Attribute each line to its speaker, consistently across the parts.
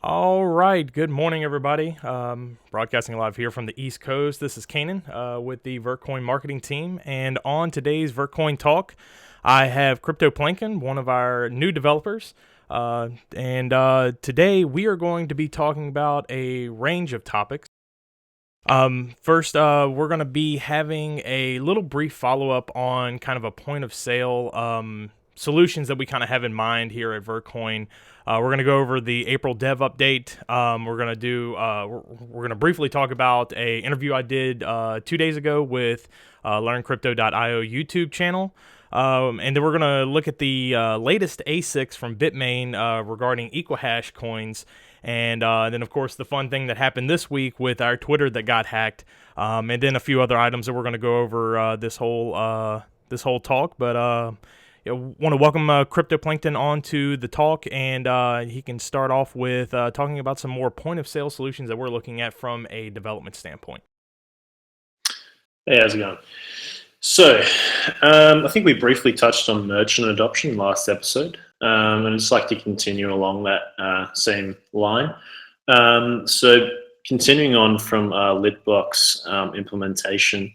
Speaker 1: All right. Good morning, everybody. Broadcasting live here from the East Coast. This is Canen with the Vertcoin marketing team. And on today's Vertcoin Talk, I have CryptoPlankton, one of our new developers. And today we are going to be talking about a range of topics. First, we're going to be having a little brief follow up on kind of a point of sale solutions that we kind of have in mind here at Vertcoin. We're going to go over the April dev update. We're going to briefly talk about a interview I did 2 days ago with LearnCrypto.io YouTube channel. And then we're going to look at the latest ASICs from Bitmain regarding Equihash coins. And then, of course, the fun thing that happened this week with our Twitter that got hacked. And then a few other items that we're going to go over this whole talk. But want to welcome CryptoPlankton onto the talk, and he can start off with talking about some more point-of-sale solutions that we're looking at from a development standpoint.
Speaker 2: Hey, how's it going? So, I think we briefly touched on merchant adoption last episode, and I'd just like to continue along that same line. So, continuing on from Litbox implementation,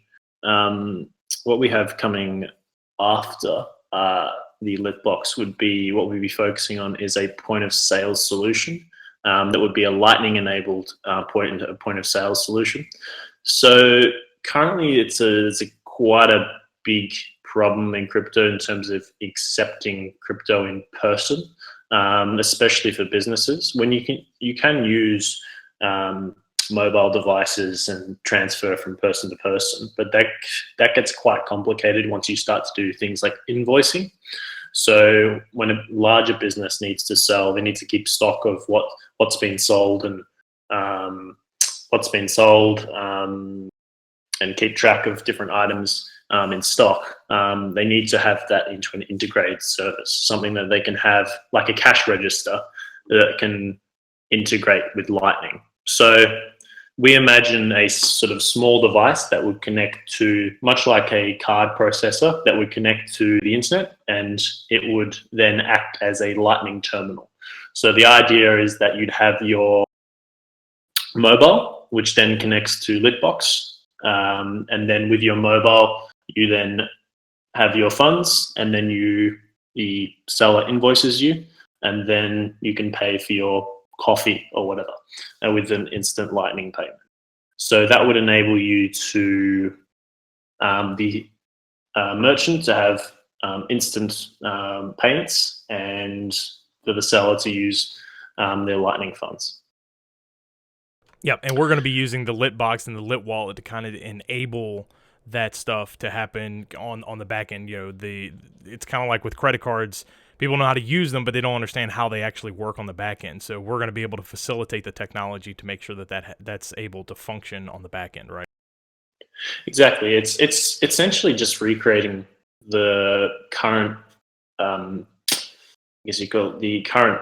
Speaker 2: what we have coming after the Litbox would be what we'd be focusing on is a point of sale solution that would be a Lightning enabled point of sale solution. So currently it's quite a big problem in crypto in terms of accepting crypto in person, especially for businesses. When you can use mobile devices and transfer from person to person, but that gets quite complicated once you start to do things like invoicing. So when a larger business needs to sell, they need to keep stock of what's been sold and and keep track of different items in stock. They need to have that into an integrated service, something that they can have like a cash register that can integrate with Lightning. So we imagine a sort of small device that would connect to, much like a card processor, that would connect to the internet, and it would then act as a Lightning terminal. So the idea is that you'd have your mobile, which then connects to Litbox, and then with your mobile, you then have your funds, and then the seller invoices you, and then you can pay for your coffee or whatever with an instant Lightning payment. So that would enable you to the merchant to have instant payments, and for the seller to use their Lightning funds.
Speaker 1: Yep, and we're going to be using the Litbox and the Lit wallet to kind of enable that stuff to happen on the back end. It's kind of like with credit cards. People know how to use them, but they don't understand how they actually work on the back end. So we're going to be able to facilitate the technology to make sure that's able to function on the back end, right?
Speaker 2: Exactly. It's essentially just recreating the current, I guess you call it the current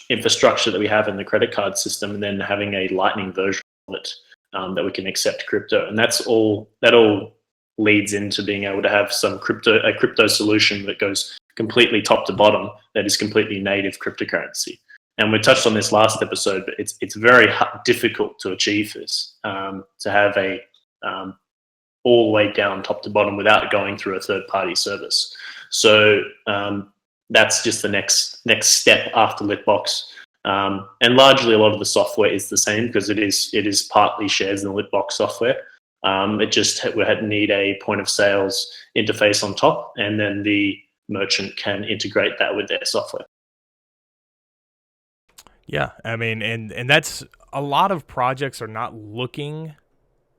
Speaker 2: infrastructure that we have in the credit card system, and then having a Lightning version of it that we can accept crypto, and that all leads into being able to have a crypto solution that goes completely top to bottom, that is completely native cryptocurrency. And we touched on this last episode, but it's very difficult to achieve this, to have a all the way down top to bottom without going through a third-party service. So that's just the next step after Litbox. And largely a lot of the software is the same because it is partly shares in the Litbox software. We need a point of sales interface on top, and then the merchant can integrate that with their software.
Speaker 1: Yeah, I mean, and that's a lot of projects are not looking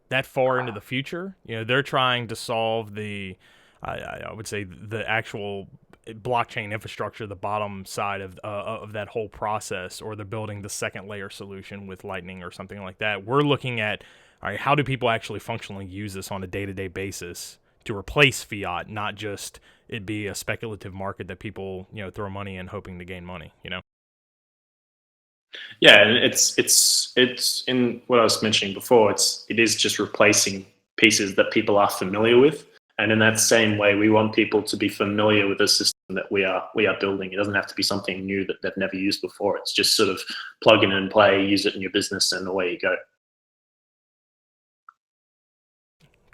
Speaker 1: that far into the future. They're trying to solve I would say the actual blockchain infrastructure, the bottom side of that whole process, or they're building the second layer solution with Lightning or something like that. We're looking at, all right, how do people actually functionally use this on a day-to-day basis to replace fiat, not just it be a speculative market that people throw money in hoping to gain money.
Speaker 2: Yeah, and it's in what I was mentioning before. It is just replacing pieces that people are familiar with, and in that same way, we want people to be familiar with a system that we are building. It doesn't have to be something new that they've never used before. It's just sort of plug in and play, use it in your business, and away you go.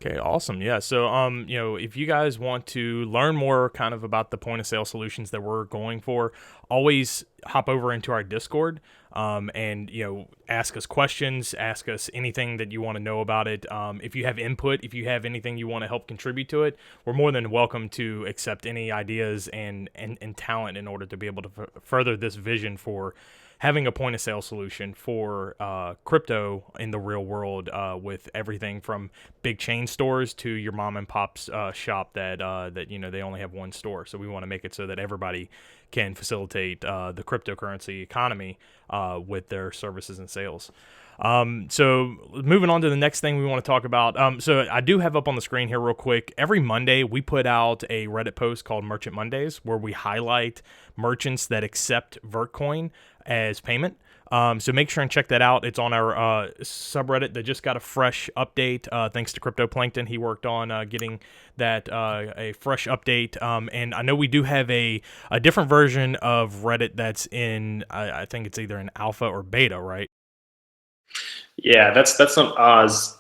Speaker 1: Okay, awesome. Yeah. So, if you guys want to learn more kind of about the point of sale solutions that we're going for, always hop over into our Discord, and, ask us questions, ask us anything that you want to know about it. If you have input, if you have anything you want to help contribute to it, we're more than welcome to accept any ideas and talent in order to be able to further this vision for having a point of sale solution for crypto in the real world, with everything from big chain stores to your mom and pop's shop that they only have one store. So we want to make it so that everybody can facilitate the cryptocurrency economy with their services and sales. So moving on to the next thing we want to talk about. So I do have up on the screen here real quick. Every Monday we put out a Reddit post called Merchant Mondays, where we highlight merchants that accept Vertcoin as payment. So make sure and check that out. It's on our subreddit that just got a fresh update. Thanks to Crypto Plankton, he worked on getting that a fresh update. And I know we do have a different version of Reddit that's in. I think it's either in alpha or beta, right?
Speaker 2: Yeah, that's not ours.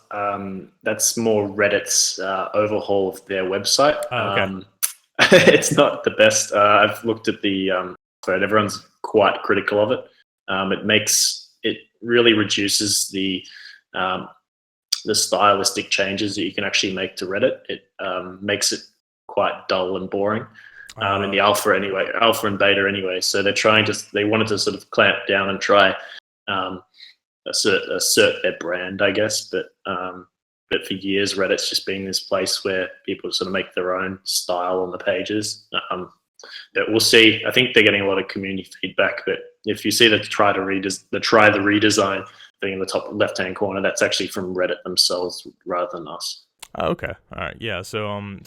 Speaker 2: That's more Reddit's overhaul of their website.
Speaker 1: Oh, okay.
Speaker 2: It's not the best. I've looked at the thread. Everyone's quite critical of it. It really reduces the stylistic changes that you can actually make to Reddit. It makes it quite dull and boring. In the alpha and beta anyway. So they wanted to sort of clamp down and try assert their brand, I guess. But for years, Reddit's just been this place where people sort of make their own style on the pages. But we'll see. I think they're getting a lot of community feedback. But if you see the try the redesign thing in the top left-hand corner, that's actually from Reddit themselves rather than us.
Speaker 1: Oh, okay. All right. Yeah. So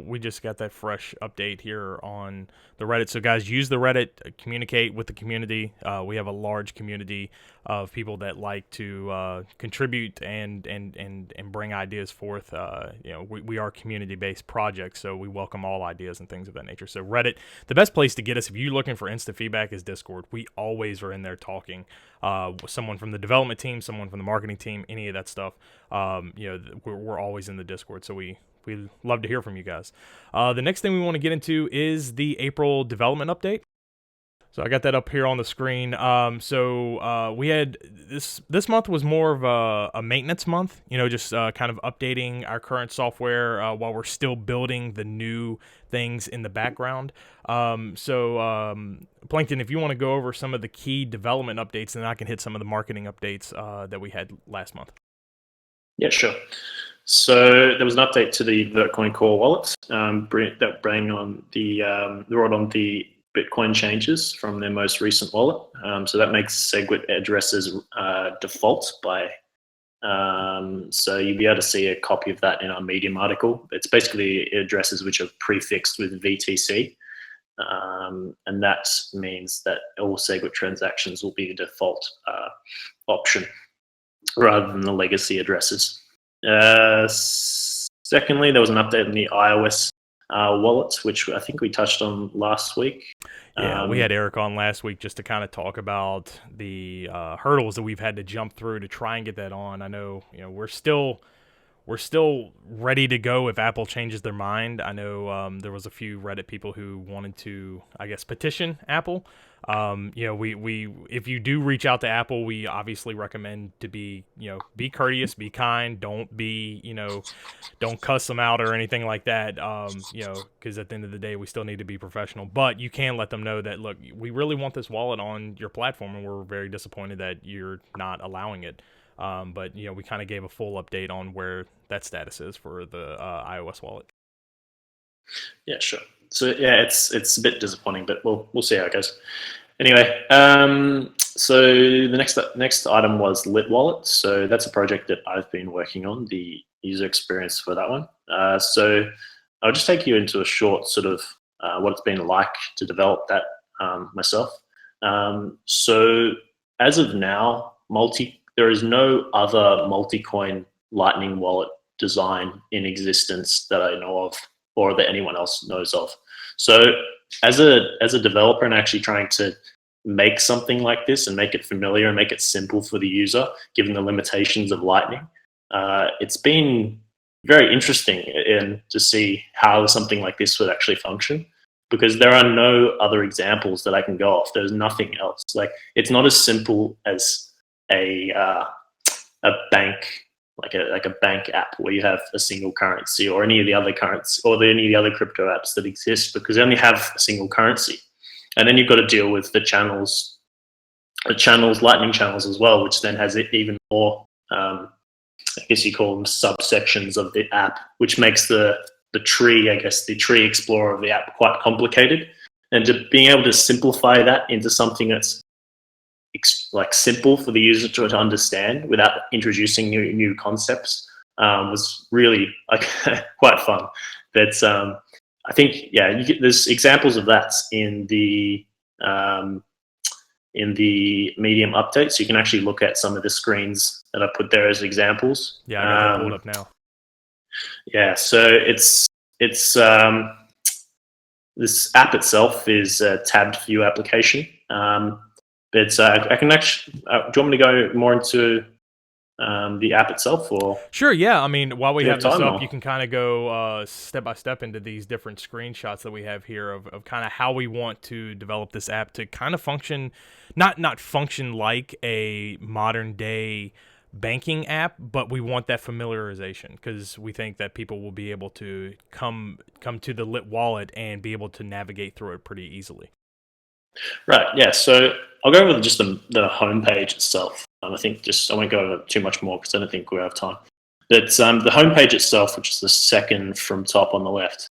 Speaker 1: we just got that fresh update here on the Reddit. So guys, use the Reddit, communicate with the community. We have a large community of people that like to contribute and bring ideas forth. We are community-based projects, so we welcome all ideas and things of that nature. So Reddit, the best place to get us if you're looking for instant feedback is Discord. We always are in there talking. Someone from the development team, someone from the marketing team, any of that stuff. We're always in the Discord, so we love to hear from you guys. The next thing we want to get into is the April development update. So I got that up here on the screen. We had this month was more of a maintenance month, just kind of updating our current software while we're still building the new things in the background. Plankton, if you want to go over some of the key development updates, then I can hit some of the marketing updates that we had last month.
Speaker 2: Yeah, sure. So there was an update to the Vertcoin core wallets that brought on the Bitcoin changes from their most recent wallet. So that makes SegWit addresses default by. So you'll be able to see a copy of that in our Medium article. It's basically addresses which are prefixed with VTC. And that means that all SegWit transactions will be the default option rather than the legacy addresses. Secondly, there was an update on the iOS wallets, which I think we touched on last week.
Speaker 1: Yeah, we had Eric on last week just to kind of talk about the hurdles that we've had to jump through to try and get that on. I know, we're still ready to go if Apple changes their mind. I know there was a few Reddit people who wanted to, I guess, petition Apple. We if you do reach out to Apple, we obviously recommend to be courteous, be kind, don't cuss them out or anything like that. Because at the end of the day, we still need to be professional. But you can let them know that, look, we really want this wallet on your platform, and we're very disappointed that you're not allowing it. But we kind of gave a full update on where that status is for the iOS wallet.
Speaker 2: Yeah, sure. So yeah, it's a bit disappointing, but we'll see how it goes. Anyway, so the next item was Lit Wallet. So that's a project that I've been working on, the user experience for that one. So I'll just take you into a short sort of what it's been like to develop that myself. So as of now, there is no other multi-coin Lightning wallet design in existence that I know of, or that anyone else knows of. So as a developer and actually trying to make something like this and make it familiar and make it simple for the user, given the limitations of Lightning, it's been very interesting to see how something like this would actually function, because there are no other examples that I can go off. There's nothing else. Like, it's not as simple as a bank, like a bank app where you have a single currency, or any of the other currency, or any of the other crypto apps that exist, because they only have a single currency. And then you've got to deal with the channels, Lightning channels as well, which then has even more, I guess you call them subsections of the app, which makes the tree, I guess, the tree explorer of the app quite complicated. And being able to simplify that into something that's like simple for the user to understand without introducing new concepts was really quite fun. But I think, yeah, there's examples of that in the Medium update, so you can actually look at some of the screens that I put there as examples.
Speaker 1: Yeah, I got that pulled up now.
Speaker 2: Yeah, so it's this app itself is a tabbed view application. But I can actually. Do you want me to go more into the app itself, or?
Speaker 1: Sure, yeah. I mean, while we have this up,
Speaker 2: or?
Speaker 1: you can kind of go step by step into these different screenshots that we have here of kind of how we want to develop this app to kind of function, not function like a modern day banking app, but we want that familiarization, because we think that people will be able to come to the Lit wallet and be able to navigate through it pretty easily.
Speaker 2: Right. Yeah. So I'll go over just the homepage itself. I think I won't go over too much more because I don't think we have time. But the homepage itself, which is the second from top on the left.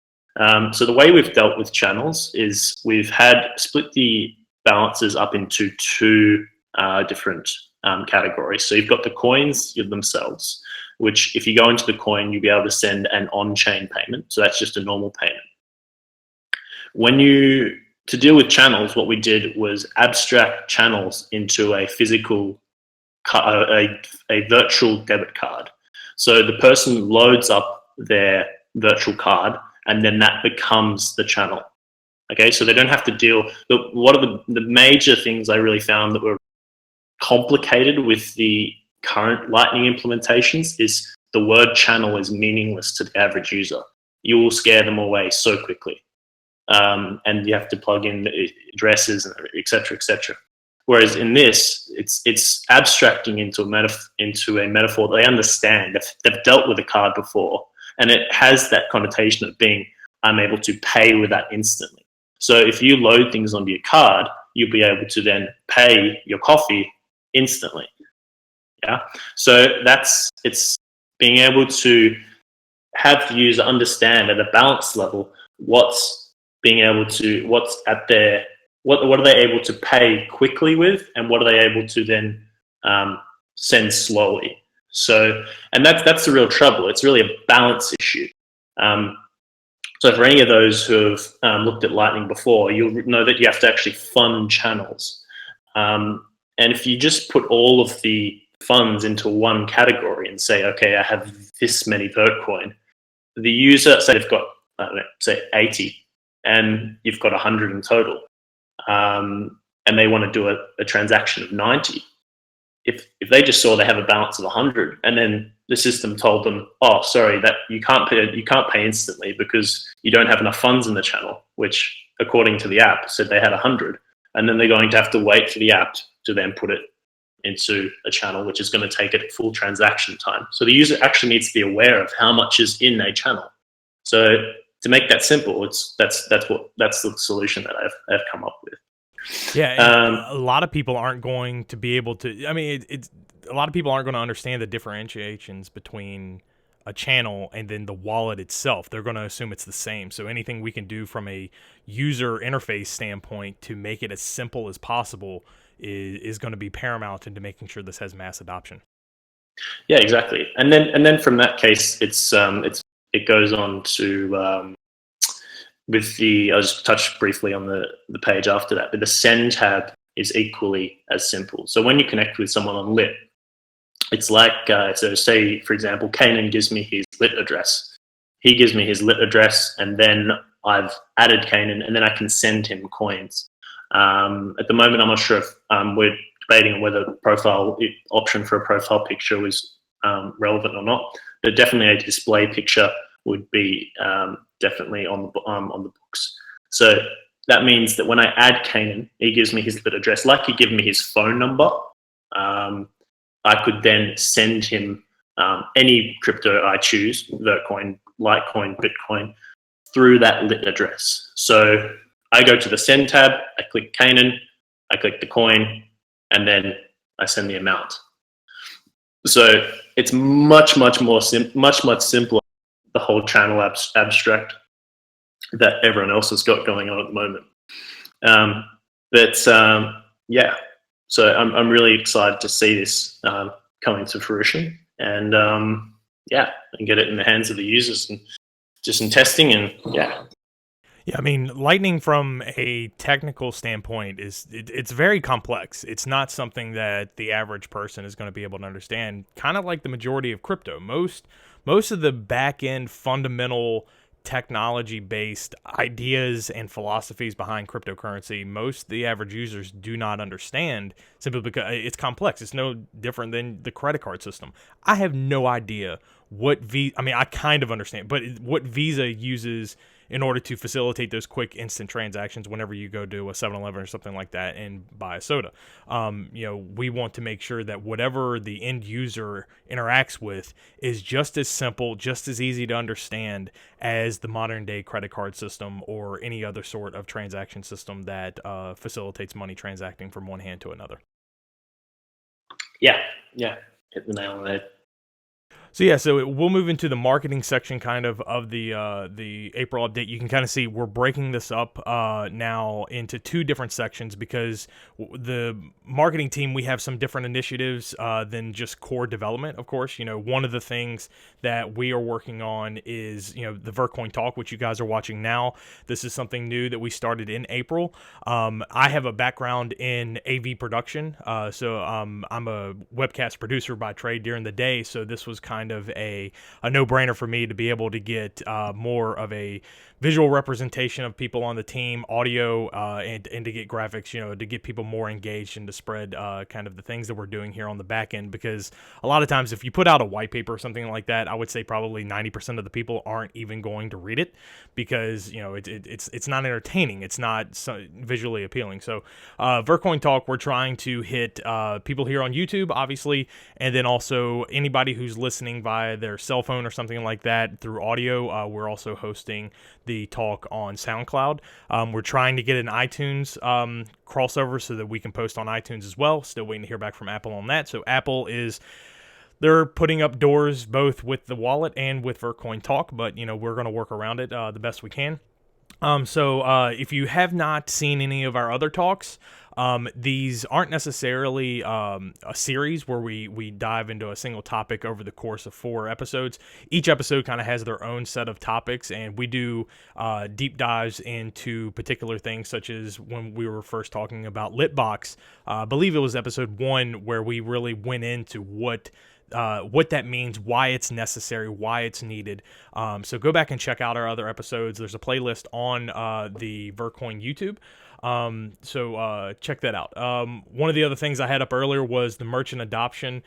Speaker 2: So the way we've dealt with channels is we've split the balances up into two different categories. So you've got the coins themselves, which if you go into the coin, you'll be able to send an on-chain payment. So that's just a normal payment. To deal with channels, what we did was abstract channels into a physical, a virtual debit card. So the person loads up their virtual card, and then that becomes the channel. Okay, so they don't have to deal. One of the major things I really found that were complicated with the current Lightning implementations is the word channel is meaningless to the average user. You will scare them away so quickly. And you have to plug in addresses, and et cetera, et cetera. Whereas in this, it's abstracting into a metaphor that they understand. They've dealt with a card before, and it has that connotation of being, I'm able to pay with that instantly. So if you load things onto your card, you'll be able to then pay your coffee instantly. Yeah. So it's being able to have the user understand at a balance level what are they able to pay quickly with, and what are they able to then send slowly. So, and that's the real trouble. It's really a balance issue. So for any of those who have looked at Lightning before, you'll know that you have to actually fund channels. And if you just put all of the funds into one category and say, okay, I have this many Vertcoin, the user, say they've got, say 80, and you've got 100 in total, and they want to do a transaction of 90. If they just saw they have a balance of 100, and then the system told them, oh, sorry, that you can't pay instantly because you don't have enough funds in the channel, which according to the app said they had 100, and then they're going to have to wait for the app to then put it into a channel, which is going to take it full transaction time. So the user actually needs to be aware of how much is in a channel. So to make that simple, that's the solution that I've come up with.
Speaker 1: Yeah, a lot of people aren't going to be able to. I mean, a lot of people aren't going to understand the differentiations between a channel and then the wallet itself. They're going to assume it's the same. So anything we can do from a user interface standpoint to make it as simple as possible is going to be paramount into making sure this has mass adoption.
Speaker 2: Yeah, exactly. And then from that case, it goes on to I'll just touch briefly on the page after that, but the send tab is equally as simple. So when you connect with someone on Lit, it's like, so say, for example, Canen gives me his Lit address. He gives me his Lit address, and then I've added Canen, and then I can send him coins. At the moment, I'm not sure if we're debating on whether the profile option for a profile picture was relevant or not, but definitely a display picture would be definitely on the books. So that means that when I add Canen, he gives me his Lit address, like he gave me his phone number. I could then send him any crypto I choose, Vertcoin, Litecoin, Bitcoin, through that Lit address. So I go to the send tab, I click Canen, I click the coin, and then I send the amount. So it's much simpler, the whole channel abstract that everyone else has got going on at the moment. Yeah, so I'm really excited to see this coming to fruition, and and get it in the hands of the users and just in testing, and yeah.
Speaker 1: Yeah, I mean, Lightning from a technical standpoint it's very complex. It's not something that the average person is going to be able to understand. Kind of like the majority of crypto. Most of the back end fundamental technology based ideas and philosophies behind cryptocurrency, most of the average users do not understand, simply because it's complex. It's no different than the credit card system. I have no idea what I mean, I kind of understand, but what Visa uses in order to facilitate those quick instant transactions whenever you go to a 7-Eleven or something like that and buy a soda. We want to make sure that whatever the end user interacts with is just as simple, just as easy to understand as the modern day credit card system or any other sort of transaction system that facilitates money transacting from one hand to another.
Speaker 2: Yeah, hit the nail on the head.
Speaker 1: So yeah, so we'll move into the marketing section kind of the April update. You can kind of see we're breaking this up now into two different sections because the marketing team, we have some different initiatives than just core development. Of course, one of the things that we are working on is the Vertcoin Talk, which you guys are watching now. This is something new that we started in April. I have a background in AV production, so I'm a webcast producer by trade during the day. So this was kind of a no-brainer for me to be able to get more of a visual representation of people on the team, audio, and to get graphics, to get people more engaged and to spread kind of the things that we're doing here on the back end. Because a lot of times if you put out a white paper or something like that, I would say probably 90% of the people aren't even going to read it because, it's not entertaining. It's not visually appealing. So Vertcoin Talk, we're trying to hit people here on YouTube, obviously, and then also anybody who's listening via their cell phone or something like that through audio. We're also hosting the talk on SoundCloud. We're trying to get an iTunes crossover so that we can post on iTunes as well. Still waiting to hear back from Apple on that. So Apple they're putting up doors both with the wallet and with Vertcoin Talk, but we're going to work around it the best we can. So if you have not seen any of our other talks, these aren't necessarily a series where we dive into a single topic over the course of 4 episodes. Each episode kind of has their own set of topics, and we do deep dives into particular things, such as when we were first talking about Litbox. I believe it was episode 1 where we really went into what that means, why it's necessary, why it's needed. So go back and check out our other episodes. There's a playlist on the Vertcoin YouTube. So check that out. One of the other things I had up earlier was the merchant adoption.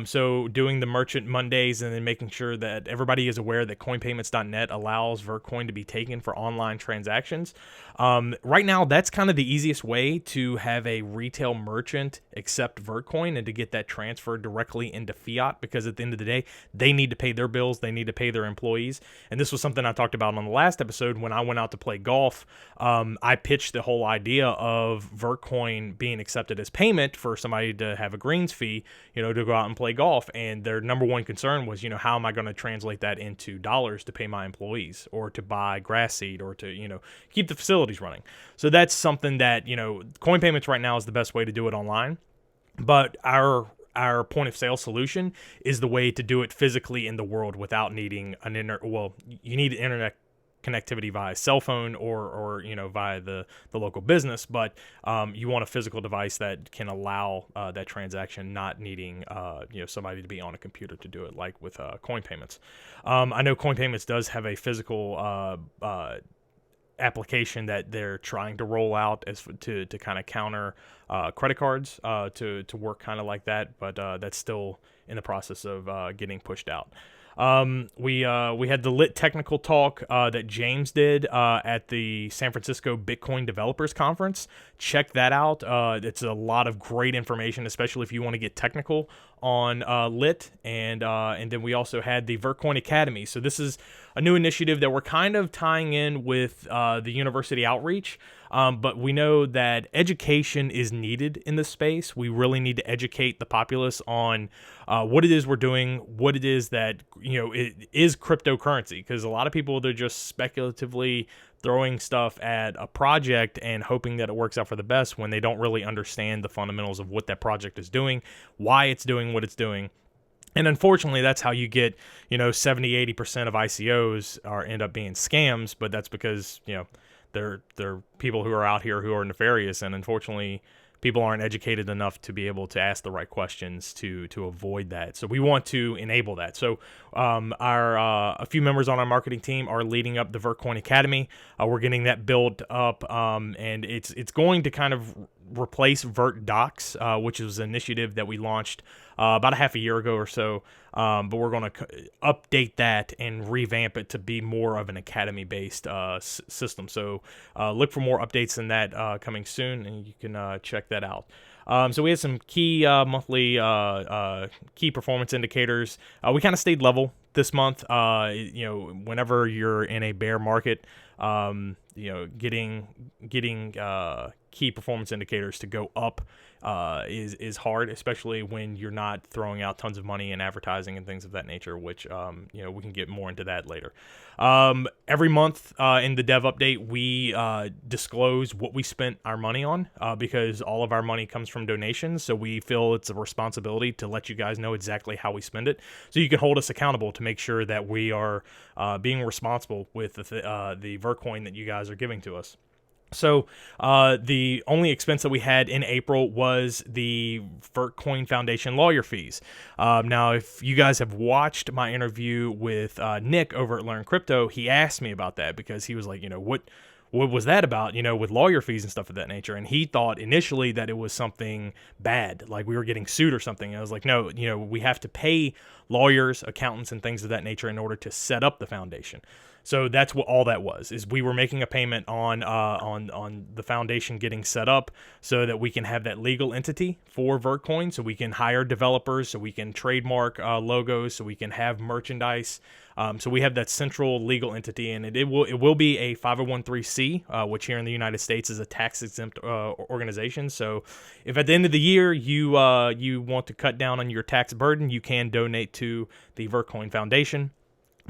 Speaker 1: So doing the merchant Mondays and then making sure that everybody is aware that coinpayments.net allows Vertcoin to be taken for online transactions. Right now, that's kind of the easiest way to have a retail merchant accept Vertcoin and to get that transferred directly into fiat, because at the end of the day, they need to pay their bills, they need to pay their employees. And this was something I talked about on the last episode when I went out to play golf. I pitched the whole idea of Vertcoin being accepted as payment for somebody to have a greens fee, to go out and play golf. And their number one concern was, how am I going to translate that into dollars to pay my employees or to buy grass seed or to, keep the facilities running. So that's something that, coin payments right now is the best way to do it online. But our point of sale solution is the way to do it physically in the world without needing you need internet connectivity via cell phone or via the local business, but you want a physical device that can allow that transaction, not needing somebody to be on a computer to do it, like with coin payments. I know coin payments does have a physical application that they're trying to roll out to kind of counter credit cards to work kind of like that, but that's still in the process of getting pushed out. We had the Lit Technical Talk that James did at the San Francisco Bitcoin Developers Conference. Check that out. It's a lot of great information, especially if you want to get technical on Lit. And then we also had the Vertcoin Academy. So this is a new initiative that we're kind of tying in with the university outreach. But we know that education is needed in this space. We really need to educate the populace on what it is we're doing, what it is that, it is cryptocurrency. Because a lot of people, they're just speculatively throwing stuff at a project and hoping that it works out for the best when they don't really understand the fundamentals of what that project is doing, why it's doing what it's doing. And unfortunately, that's how you get, 70-80% of ICOs end up being scams. But that's because, they're people who are out here who are nefarious, and unfortunately, people aren't educated enough to be able to ask the right questions to avoid that. So we want to enable that. So a few members on our marketing team are leading up the Vertcoin Academy. We're getting that built up, and it's going to kind of replace Vert Docs, which is an initiative that we launched about a half a year ago or so. But we're going to update that and revamp it to be more of an academy-based system. So look for more updates in that coming soon, and you can check that out. So we had some key monthly key performance indicators. We kind of stayed level this month. Whenever you're in a bear market, getting key performance indicators to go up is hard, especially when you're not throwing out tons of money in advertising and things of that nature, which we can get more into that later. Every month in the dev update, we disclose what we spent our money on because all of our money comes from donations, so we feel it's a responsibility to let you guys know exactly how we spend it, so you can hold us accountable to make sure that we are being responsible with the Vertcoin that you guys are giving to us. So the only expense that we had in April was the Vertcoin Foundation lawyer fees. Now, if you guys have watched my interview with Nick over at Learn Crypto, he asked me about that because he was like, what was that about, with lawyer fees and stuff of that nature? And he thought initially that it was something bad, like we were getting sued or something. And I was like, no, we have to pay lawyers, accountants, and things of that nature in order to set up the foundation. So that's what all that was, is we were making a payment on the foundation getting set up so that we can have that legal entity for Vertcoin, so we can hire developers, so we can trademark logos, so we can have merchandise. So we have that central legal entity, and it will be a 501(c), which here in the United States is a tax-exempt organization. So if at the end of the year you want to cut down on your tax burden, you can donate to the Vertcoin Foundation,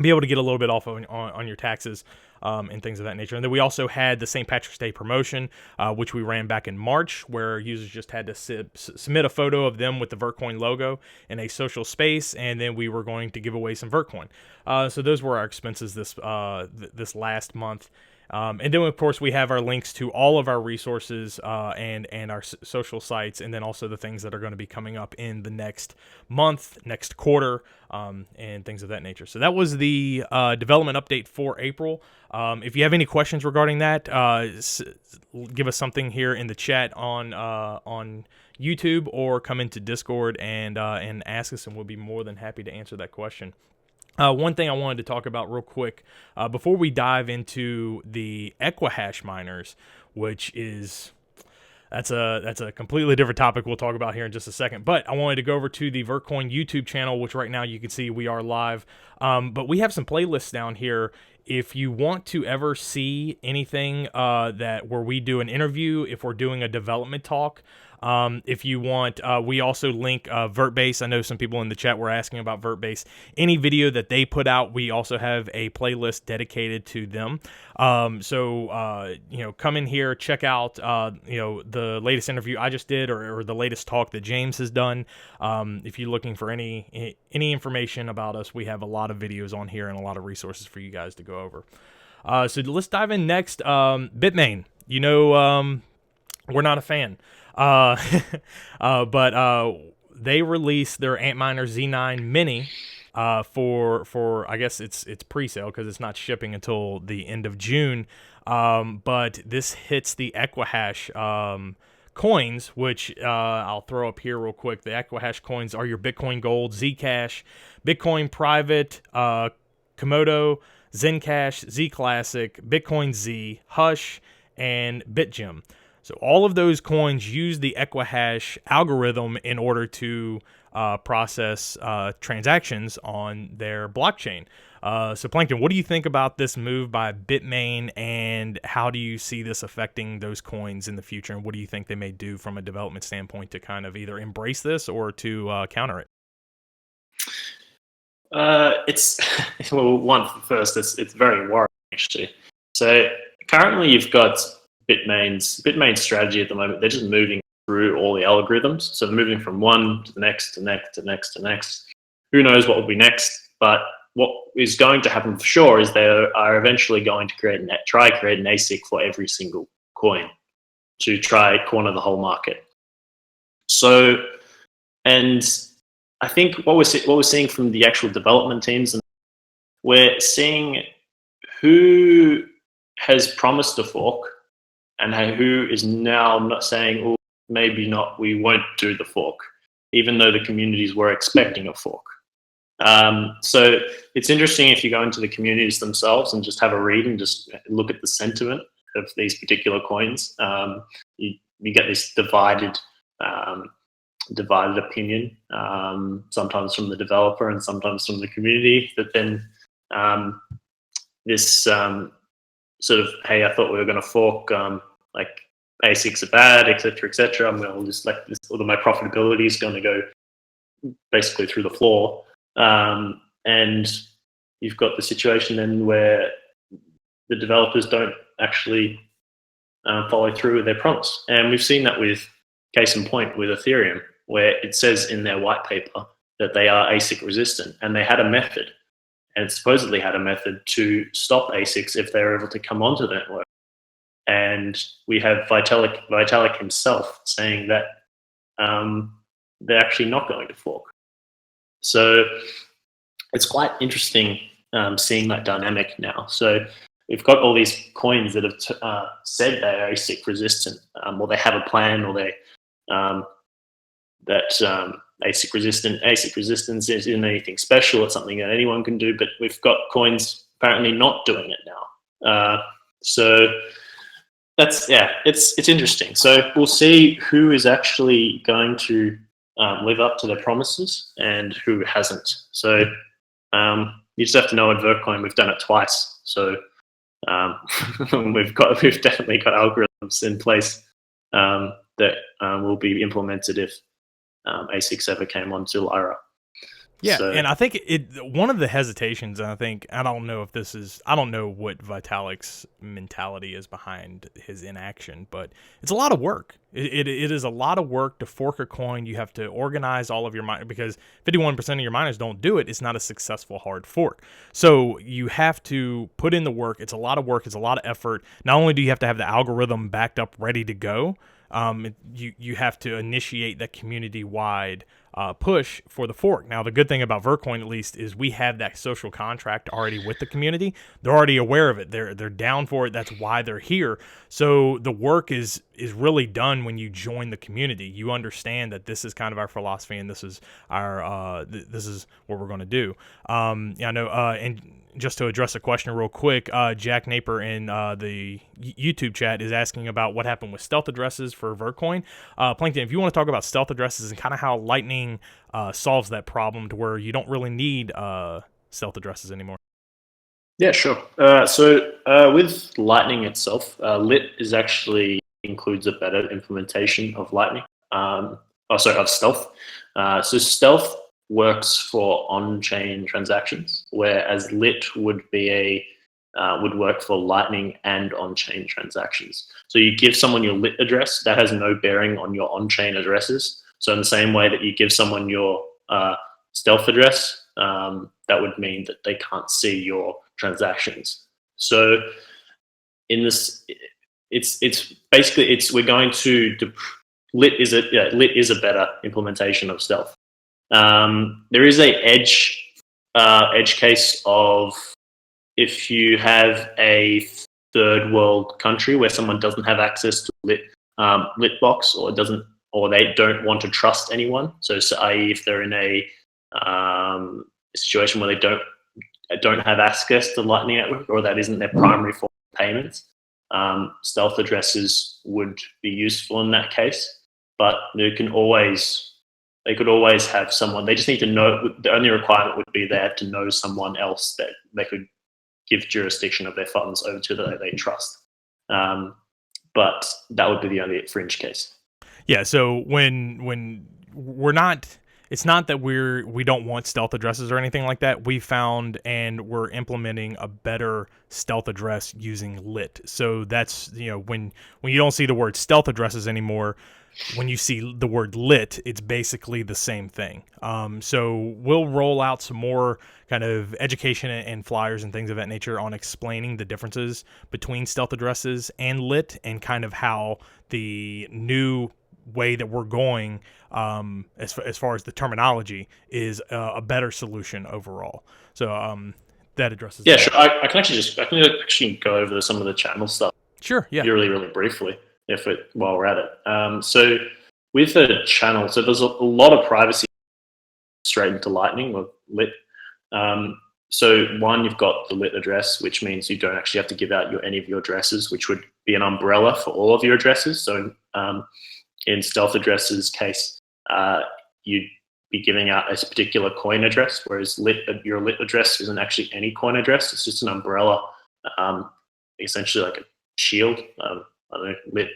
Speaker 1: be able to get a little bit off on your taxes and things of that nature. And then we also had the St. Patrick's Day promotion, which we ran back in March, where users just had to submit a photo of them with the Vertcoin logo in a social space, and then we were going to give away some Vertcoin. So those were our expenses this last month. And then, of course, we have our links to all of our resources and our social sites, and then also the things that are going to be coming up in the next month, next quarter, and things of that nature. So that was the development update for April. If you have any questions regarding that, give us something here in the chat on YouTube, or come into Discord and ask us, and we'll be more than happy to answer that question. One thing I wanted to talk about real quick before we dive into the Equihash miners, which is that's a completely different topic we'll talk about here in just a second. But I wanted to go over to the Vertcoin YouTube channel, which right now you can see we are live. But we have some playlists down here. If you want to ever see anything where we do an interview, if we're doing a development talk, if you want, we also link Vertbase. I know some people in the chat were asking about Vertbase. Any video that they put out, we also have a playlist dedicated to them. So come in here, check out, the latest interview I just did, or the latest talk that James has done. If you're looking for any information about us, we have a lot of videos on here and a lot of resources for you guys to go over. So let's dive in next. Bitmain, we're not a fan. But they released their Antminer Z9 Mini for I guess it's pre-sale because it's not shipping until the end of June. But this hits the Equihash coins, which I'll throw up here real quick. The Equihash coins are your Bitcoin Gold, Zcash, Bitcoin Private, Komodo, Zencash, Z Classic, Bitcoin Z, Hush, and BitGem. So all of those coins use the Equihash algorithm in order to process transactions on their blockchain. So Plankton, what do you think about this move by Bitmain, and how do you see this affecting those coins in the future? And what do you think they may do from a development standpoint to kind of either embrace this or to counter it?
Speaker 2: It's well, one first. It's very worrying actually. So currently, you've got Bitmain Strategy at the moment. They're just moving through all the algorithms. So they're moving from one to the next, to next, to next, to next. Who knows what will be next? But what is going to happen for sure is they are eventually going to create an ASIC for every single coin to try corner the whole market. So, and I think what we're seeing from the actual development teams, and we're seeing who has promised a fork and who is now not saying, oh, maybe not, we won't do the fork, even though the communities were expecting a fork. So it's interesting if you go into the communities themselves and just have a read and just look at the sentiment of these particular coins. You get this divided opinion, sometimes from the developer and sometimes from the community. But then this sort of, hey, I thought we were going to fork, like ASICs are bad, etc., etc. I'm going to just like this, all of my profitability is going to go basically through the floor. And you've got the situation then where the developers don't actually follow through with their promise. And we've seen that with, case in point, with Ethereum, where it says in their white paper that they are ASIC resistant, and they had a method, and supposedly had a method to stop ASICs if they're able to come onto the network. And we have Vitalik himself saying that they're actually not going to fork. So it's quite interesting seeing that dynamic now. So we've got all these coins that have said they are ASIC resistant, or they have a plan, or they ASIC resistance isn't anything special. It's something that anyone can do. But we've got coins apparently not doing it now. So that's it's interesting. So we'll see who is actually going to live up to their promises and who hasn't. So you just have to know at Vertcoin we've done it twice. So we've definitely got algorithms in place that will be implemented if ASICs ever came onto Lyra.
Speaker 1: Yeah, so, and I think one of the hesitations, and I don't know what Vitalik's mentality is behind his inaction, but it's a lot of work. It is a lot of work to fork a coin. You have to organize all of your miners, because 51% of your miners don't do it. It's not a successful hard fork. So you have to put in the work. It's a lot of work. It's a lot of effort. Not only do you have to have the algorithm backed up, ready to go, you have to initiate that community-wide push for the fork. Now, the good thing about Vertcoin, at least, is we have that social contract already with the community. They're already aware of it. They're down for it. That's why they're here. So the work is really done when you join the community. You understand that this is kind of our philosophy, and this is our this is what we're going to do. I know, and just to address a question real quick, Jack Napier in the YouTube chat is asking about what happened with stealth addresses for Vertcoin. Plankton, if you want to talk about stealth addresses and kind of how Lightning solves that problem to where you don't really need stealth addresses anymore.
Speaker 2: Yeah, sure. So with Lightning itself, Lit is actually includes a better implementation of Lightning. Of Stealth. So Stealth works for on-chain transactions, whereas Lit would work for Lightning and on-chain transactions. So you give someone your Lit address, that has no bearing on your on-chain addresses. So in the same way that you give someone your Stealth address, that would mean that they can't see your transactions. So in this, it's basically we're going to Lit is a better implementation of Stealth. There is a edge edge case of if you have a third world country where someone doesn't have access to Litbox or they don't want to trust anyone. So i.e., if they're in a situation where they don't have access to Lightning Network, or that isn't their primary form of payments, stealth addresses would be useful in that case. But they could always have someone. They just need to know. The only requirement would be they have to know someone else that they could give jurisdiction of their funds over to that they trust. But that would be the only fringe case.
Speaker 1: Yeah. So when we're not, it's not that we don't want stealth addresses or anything like that. We found and we're implementing a better stealth address using lit. So that's, when you don't see the word stealth addresses anymore, when you see the word lit, it's basically the same thing. So we'll roll out some more kind of education and flyers and things of that nature on explaining the differences between stealth addresses and lit, and kind of how the new way that we're going, as far as the terminology, is a better solution overall. So that addresses.
Speaker 2: Yeah,
Speaker 1: that.
Speaker 2: sure. I can actually go over some of the channel stuff.
Speaker 1: Sure. Yeah.
Speaker 2: Really, really briefly, while we're at it. So with a channel, so there's a lot of privacy straight into Lightning or Lit. So one, you've got the lit address, which means you don't actually have to give out any of your addresses, which would be an umbrella for all of your addresses. So in stealth addresses case, you'd be giving out a particular coin address, whereas your lit address isn't actually any coin address. It's just an umbrella, essentially like a shield. I don't know, lit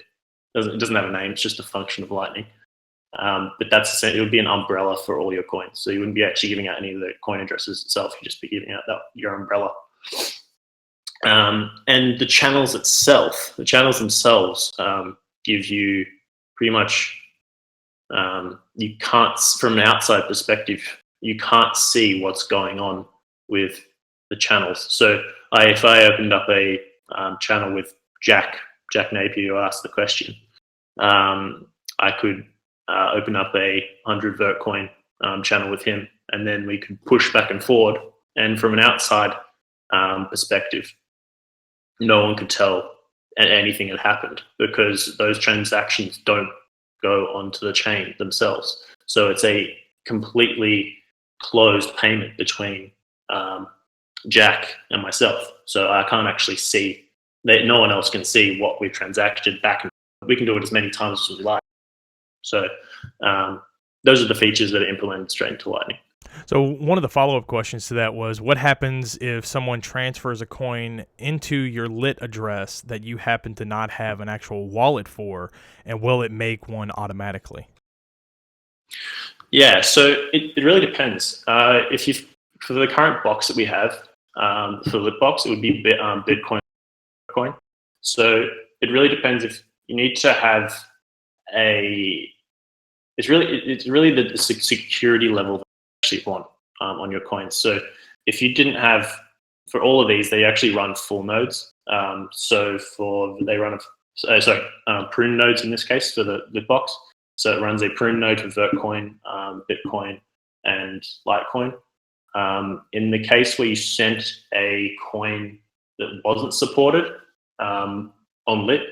Speaker 2: it doesn't have a name. It's just a function of Lightning. But it would be an umbrella for all your coins. So you wouldn't be actually giving out any of the coin addresses itself. You'd just be giving out your umbrella. And the channels themselves give you pretty much, you can't, from an outside perspective, you can't see what's going on with the channels. So if I opened up a channel with Jack Napier, who asked the question, I could open up a 100 Vertcoin channel with him, and then we could push back and forward. And from an outside perspective, no one could tell anything had happened, because those transactions don't go onto the chain themselves. So it's a completely closed payment between Jack and myself. So I can't actually see that. No one else can see what we've transacted back and forth. We can do it as many times as we like. So those are the features that are implemented straight into Lightning.
Speaker 1: So one of the follow-up questions to that was, what happens if someone transfers a coin into your lit address that you happen to not have an actual wallet for, and will it make one automatically?
Speaker 2: Yeah, so it really depends. For the current box that we have, for Litbox, it would be Bitcoin. So it really depends if you need to have it's really the security level that you actually want on your coins. So if you didn't have, for all of these, they actually run full nodes. They run prune nodes in this case for the Litbox. So it runs a prune node for Vertcoin, Bitcoin, and Litecoin. In the case where you sent a coin that wasn't supported on Lit,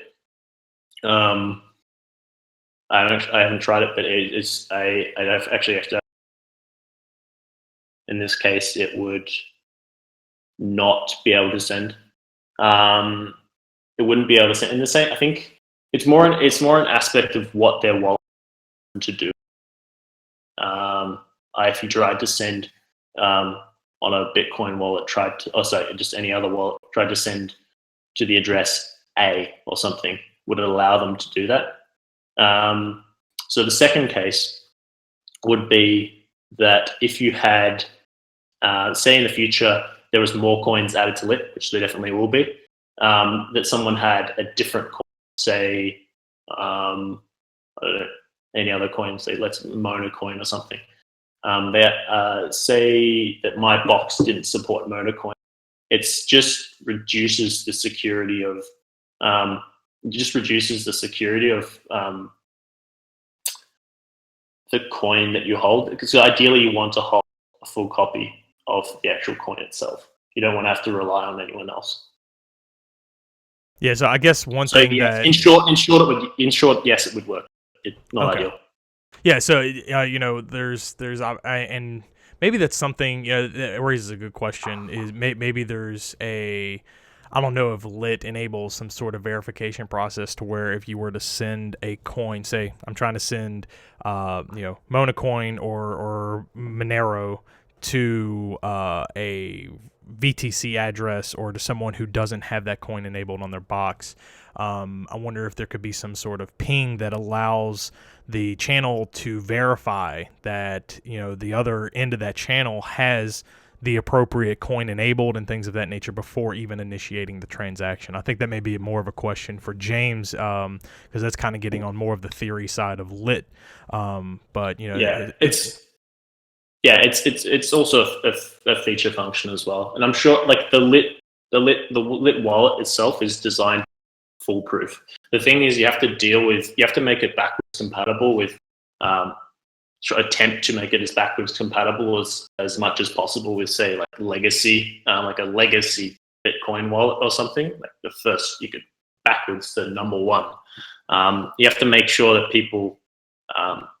Speaker 2: I haven't tried it, but I've actually in this case, it would not be able to send. It wouldn't be able to send in the same. I think it's more an aspect of what their wallet to do. If you tried to send on a Bitcoin wallet, just any other wallet, tried to send to the address A or something, would it allow them to do that? So the second case would be that if you had, say in the future, there was more coins added to Lit, which there definitely will be, that someone had a different coin, say, I don't know, any other coin, say let's Mono coin or something. Say that my box didn't support Mono coin. It just reduces the security of the coin that you hold, because ideally you want to hold a full copy of the actual coin itself. You don't want to have to rely on anyone else.
Speaker 1: Yeah, so I guess one
Speaker 2: So
Speaker 1: thing
Speaker 2: yes,
Speaker 1: that
Speaker 2: in short, yes, it would work. It's not
Speaker 1: okay.
Speaker 2: ideal.
Speaker 1: Yeah, so there's and maybe that's something. That raises a good question. Is maybe there's a I don't know if Lit enables some sort of verification process to where if you were to send a coin, say I'm trying to send Mona coin or Monero to a VTC address or to someone who doesn't have that coin enabled on their box. I wonder if there could be some sort of ping that allows the channel to verify that the other end of that channel has the appropriate coin enabled and things of that nature before even initiating the transaction. I think that may be more of a question for James because that's kind of getting on more of the theory side of Lit. But
Speaker 2: it's also a feature function as well, and I'm sure like the Lit wallet itself is designed foolproof. The thing is, you have to make it backwards compatible with, attempt to make it as backwards compatible as much as possible with, say, like legacy, like a legacy Bitcoin wallet or something. Like the first, you could backwards to number one. You have to make sure that people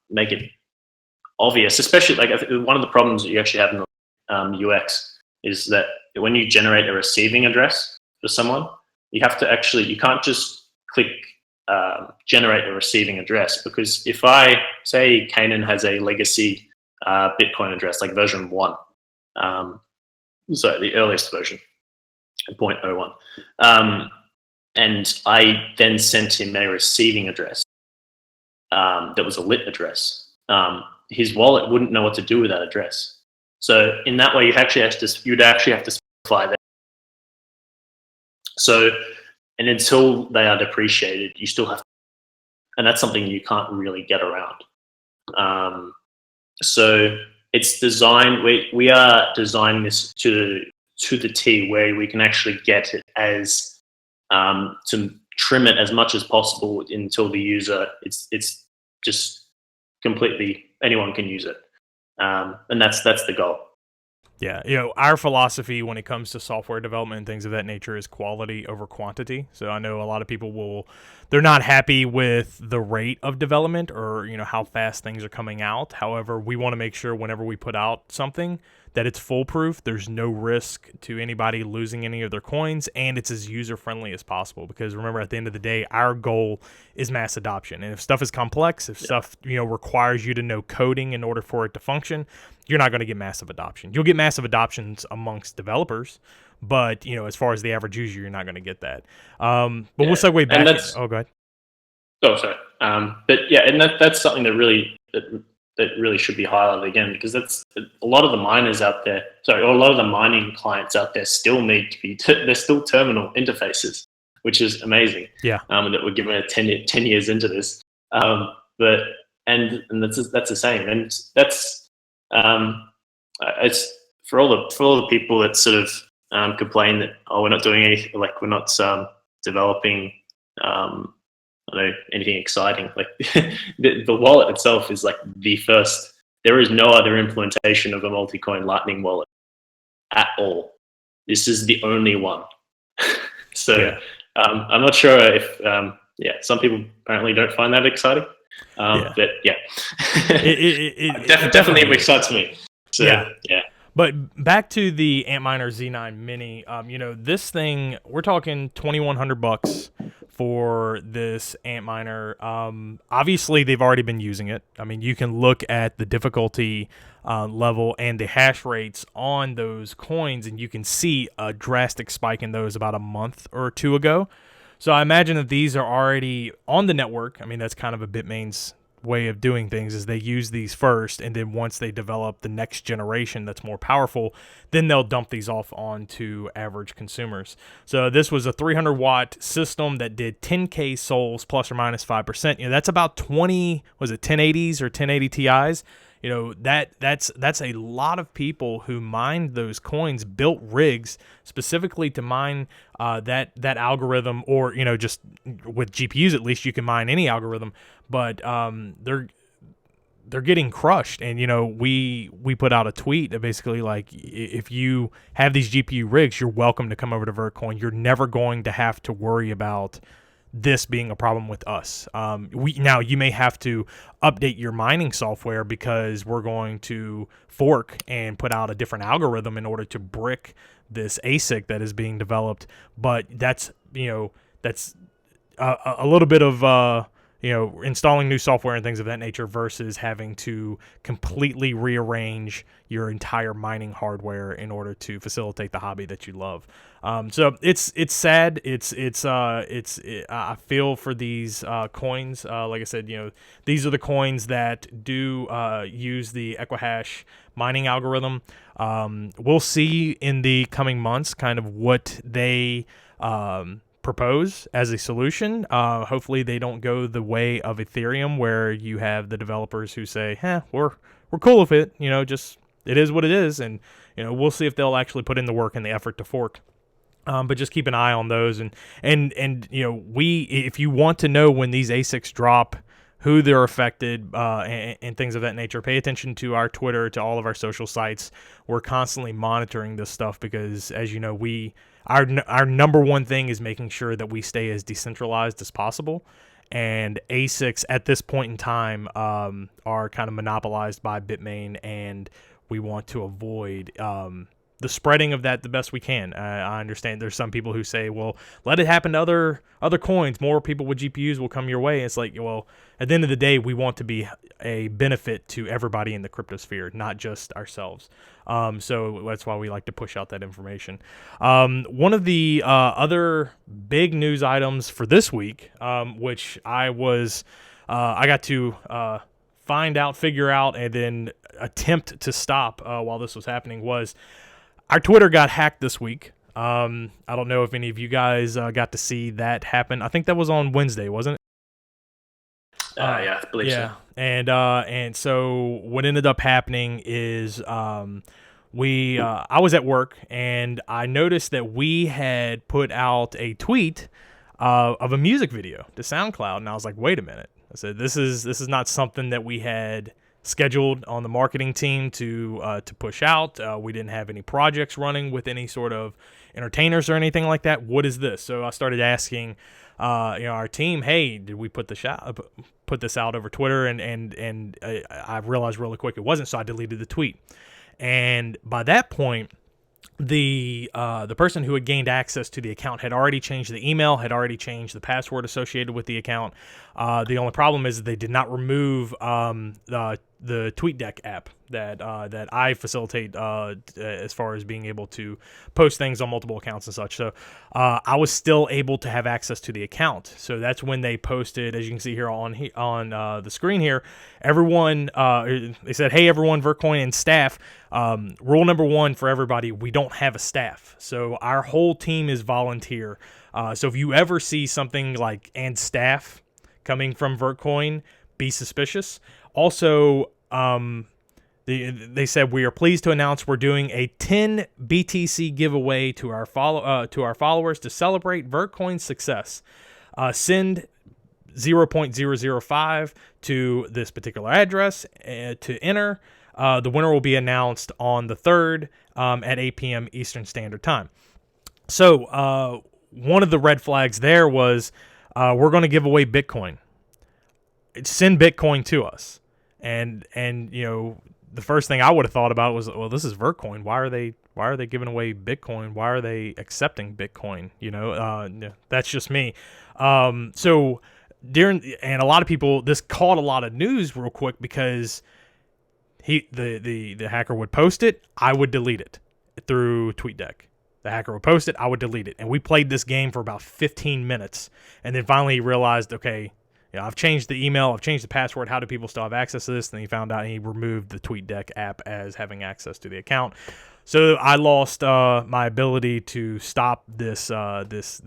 Speaker 2: make it obvious, especially like one of the problems that you actually have in the UX is that when you generate a receiving address for someone, you can't just click generate a receiving address, because if I say Canen has a legacy Bitcoin address, like version 1, so the earliest version, 0.01, and I then sent him a receiving address that was a lit address, his wallet wouldn't know what to do with that address. So in that way, you'd actually have to specify that. So, and until they are depreciated, you still have to, and that's something you can't really get around. So it's designed, we are designing this to the T, where we can actually get it as, to trim it as much as possible until the user, it's just completely, anyone can use it. And that's the goal.
Speaker 1: Yeah, our philosophy when it comes to software development and things of that nature is quality over quantity. So I know a lot of people they're not happy with the rate of development or, how fast things are coming out. However, we want to make sure whenever we put out something that it's foolproof, there's no risk to anybody losing any of their coins, and it's as user-friendly as possible. Because remember, at the end of the day, our goal is mass adoption. And if stuff is complex, if stuff, requires you to know coding in order for it to function, you're not going to get massive adoption. You'll get massive adoptions amongst developers, but as far as the average user, you're not going to get that. But we'll segue back. Go ahead.
Speaker 2: Oh, sorry. But yeah, and that's something that really should be highlighted again, because that's a lot of the miners out there. Sorry, or a lot of the mining clients out there still need to be. They're still terminal interfaces, which is amazing.
Speaker 1: Yeah.
Speaker 2: That we're given 10 years into this. But that's the same, and that's it's for all the people that sort of complain that we're not doing anything, like we're not developing I don't know, anything exciting. Like the wallet itself is like the first. There is no other implementation of a multi-coin Lightning wallet at all. This is the only one. So yeah. I'm not sure if some people apparently don't find that exciting. But yeah, it definitely excites me. So yeah.
Speaker 1: But back to the Antminer Z9 Mini, this thing, we're talking $2,100 for this Antminer. Obviously, they've already been using it. I mean, you can look at the difficulty level and the hash rates on those coins, and you can see a drastic spike in those about a month or two ago. So I imagine that these are already on the network. I mean, that's kind of a Bitmain's way of doing things, is they use these first, and then once they develop the next generation that's more powerful, then they'll dump these off onto average consumers. So this was a 300 watt system that did 10k souls plus or minus 5%. That's about 20, was it 1080s or 1080 Ti's? That's a lot of people who mined those coins, built rigs specifically to mine that algorithm, or just with GPUs at least you can mine any algorithm, but they're getting crushed. And we put out a tweet that basically, like, if you have these GPU rigs, you're welcome to come over to Vertcoin. You're never going to have to worry about this being a problem with us. Now you may have to update your mining software because we're going to fork and put out a different algorithm in order to brick this ASIC that is being developed. But that's a little bit of installing new software and things of that nature versus having to completely rearrange your entire mining hardware in order to facilitate the hobby that you love. So it's sad. I feel for these coins. Like I said, these are the coins that do use the Equihash mining algorithm. We'll see in the coming months kind of what they propose as a solution. Hopefully they don't go the way of Ethereum, where you have the developers who say, we're cool with it, just it is what it is. And we'll see if they'll actually put in the work and the effort to fork. But just keep an eye on those, and if you want to know when these ASICs drop, who they're affected, and things of that nature, pay attention to our Twitter, to all of our social sites. We're constantly monitoring this stuff because, as you know, our number one thing is making sure that we stay as decentralized as possible. And ASICs at this point in time are kind of monopolized by Bitmain, and we want to avoid the spreading of that the best we can. I understand there's some people who say, well, let it happen to other coins. More people with GPUs will come your way. It's like, well, at the end of the day, we want to be a benefit to everybody in the cryptosphere, not just ourselves. So that's why we like to push out that information. One of the other big news items for this week, which I got to figure out, and then attempt to stop while this was happening, was our Twitter got hacked this week. I don't know if any of you guys got to see that happen. I think that was on Wednesday, wasn't it?
Speaker 2: Yeah, I believe so.
Speaker 1: And so what ended up happening is I was at work, and I noticed that we had put out a tweet of a music video to SoundCloud, and I was like, wait a minute. I said, this is not something that we had scheduled on the marketing team to push out. We didn't have any projects running with any sort of entertainers or anything like that. What is this? So I started asking our team, hey, did we put this out over Twitter? And I realized really quick it wasn't, so I deleted the tweet. And by that point, the person who had gained access to the account had already changed the email, had already changed the password associated with the account. The only problem is that they did not remove the TweetDeck app that I facilitate as far as being able to post things on multiple accounts and such. So I was still able to have access to the account. So that's when they posted, as you can see here on the screen here, everyone, they said, hey, everyone, Vertcoin and staff, rule number one for everybody, we don't have a staff. So our whole team is volunteer. So if you ever see something like "and staff" coming from Vertcoin, be suspicious. Also, they said, we are pleased to announce we're doing a 10 BTC giveaway to our followers to celebrate Vertcoin's success. Send 0.005 to this particular address to enter. The winner will be announced on the 3rd at 8 p.m. Eastern Standard Time. So one of the red flags there was we're going to give away Bitcoin. Send Bitcoin to us. And the first thing I would have thought about was, well, this is Vertcoin. Why are they giving away Bitcoin? Why are they accepting Bitcoin? That's just me. And a lot of people, this caught a lot of news real quick because the hacker would post it, I would delete it through TweetDeck. The hacker would post it, I would delete it. And we played this game for about 15 minutes. And then finally he realized, okay, I've changed the email, I've changed the password. How do people still have access to this? And he found out, and he removed the TweetDeck app as having access to the account. So I lost my ability to stop this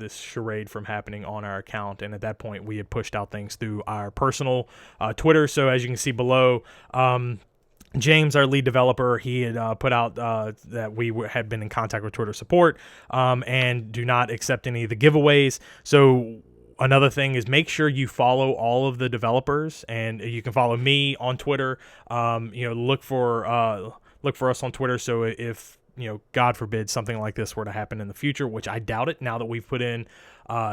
Speaker 1: charade from happening on our account. And at that point, we had pushed out things through our personal Twitter. So as you can see below, James, our lead developer, he had put out that we had been in contact with Twitter support and do not accept any of the giveaways. So another thing is make sure you follow all of the developers, and you can follow me on Twitter. Look for us on Twitter. So if God forbid something like this were to happen in the future, which I doubt it, now that we've put in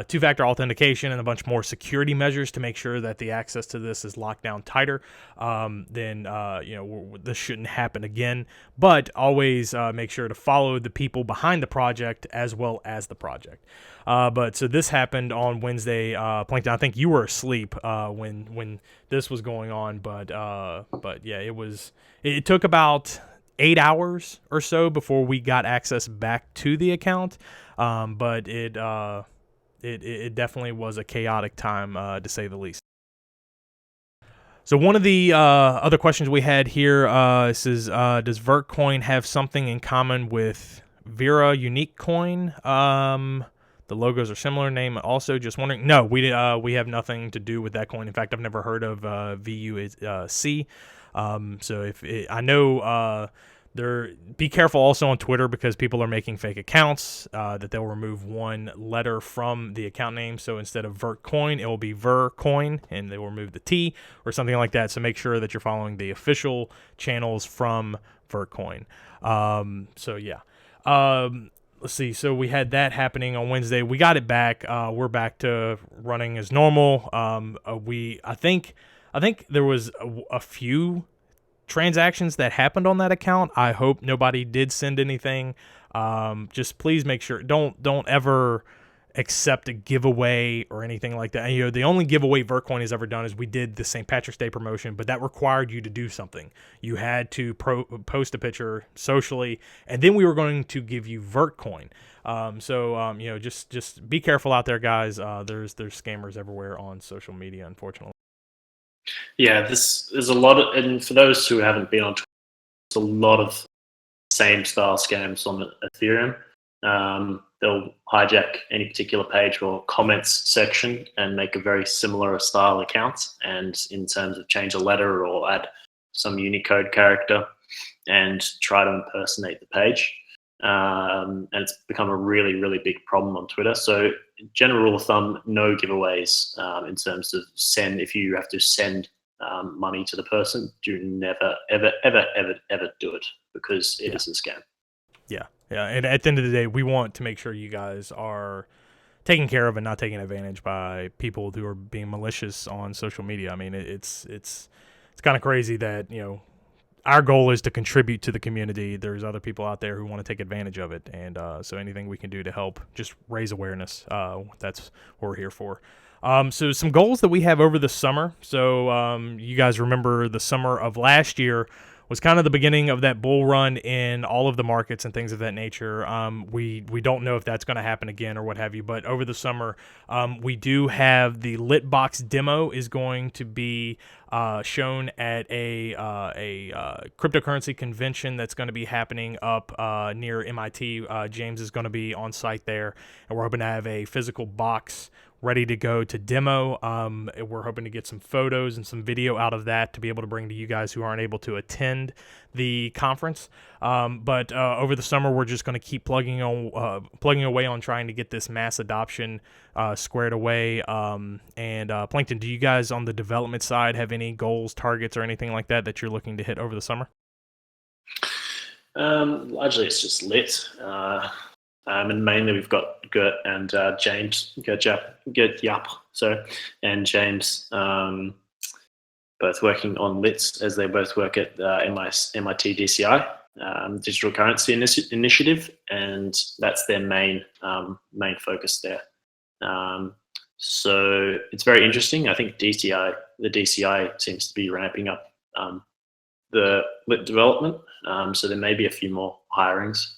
Speaker 1: two-factor authentication and a bunch more security measures to make sure that the access to this is locked down tighter, then this shouldn't happen again. But always make sure to follow the people behind the project as well as the project. But so this happened on Wednesday. Plankton, I think you were asleep when this was going on, but yeah, it took about 8 hours or so before we got access back to the account. But it definitely was a chaotic time, to say the least. So one of the other questions we had here says, does Vertcoin have something in common with Vera Unique Coin? The logos are similar. Name also. Just wondering. No, we have nothing to do with that coin. In fact, I've never heard of VUC. So I know. Be careful also on Twitter, because people are making fake accounts that they'll remove one letter from the account name. So instead of Vertcoin, it will be Vercoin, and they will remove the T or something like that. So make sure that you're following the official channels from Vertcoin. So yeah. Let's see. So we had that happening on Wednesday. We got it back. We're back to running as normal. I think there was a few transactions that happened on that account. I hope nobody did send anything. Just please make sure don't ever accept a giveaway or anything like that. And, the only giveaway Vertcoin has ever done is we did the St. Patrick's Day promotion, but that required you to do something. You had to post a picture socially, and then we were going to give you Vertcoin. Just be careful out there, guys. There's scammers everywhere on social media, unfortunately.
Speaker 2: Yeah, there's a lot of, and for those who haven't been on Twitter, there's a lot of same style scams on Ethereum. They'll hijack any particular page or comments section and make a very similar style account, and in terms of change a letter or add some Unicode character and try to impersonate the page. And it's become a really, really big problem on Twitter. So general rule of thumb, no giveaways in terms of if you have to send money to the person, do never, ever, ever, ever, ever do it, because it is a scam.
Speaker 1: Yeah. And at the end of the day, we want to make sure you guys are taken care of and not taken advantage by people who are being malicious on social media. I mean, it's kind of crazy that, our goal is to contribute to the community. There's other people out there who want to take advantage of it. And so anything we can do to help just raise awareness, that's what we're here for. So some goals that we have over the summer. So you guys remember the summer of last year was kind of the beginning of that bull run in all of the markets and things of that nature. We don't know if that's going to happen again or what have you, but over the summer, we do have the Litbox demo is going to be shown at a cryptocurrency convention that's going to be happening up near MIT. James is going to be on site there, and we're hoping to have a physical box ready to go to demo. We're hoping to get some photos and some video out of that to be able to bring to you guys who aren't able to attend the conference. But over the summer, we're just going to keep plugging away on trying to get this mass adoption squared away. Plankton, do you guys on the development side have any goals, targets, or anything like that you're looking to hit over the summer?
Speaker 2: Largely, it's just lit. And mainly we've got Gert and James, Gert Yup, and James, both working on LITs, as they both work at MIT DCI, Digital Currency Initiative, and that's their main focus there. So it's very interesting. I think the DCI seems to be ramping up the LIT development, so there may be a few more hirings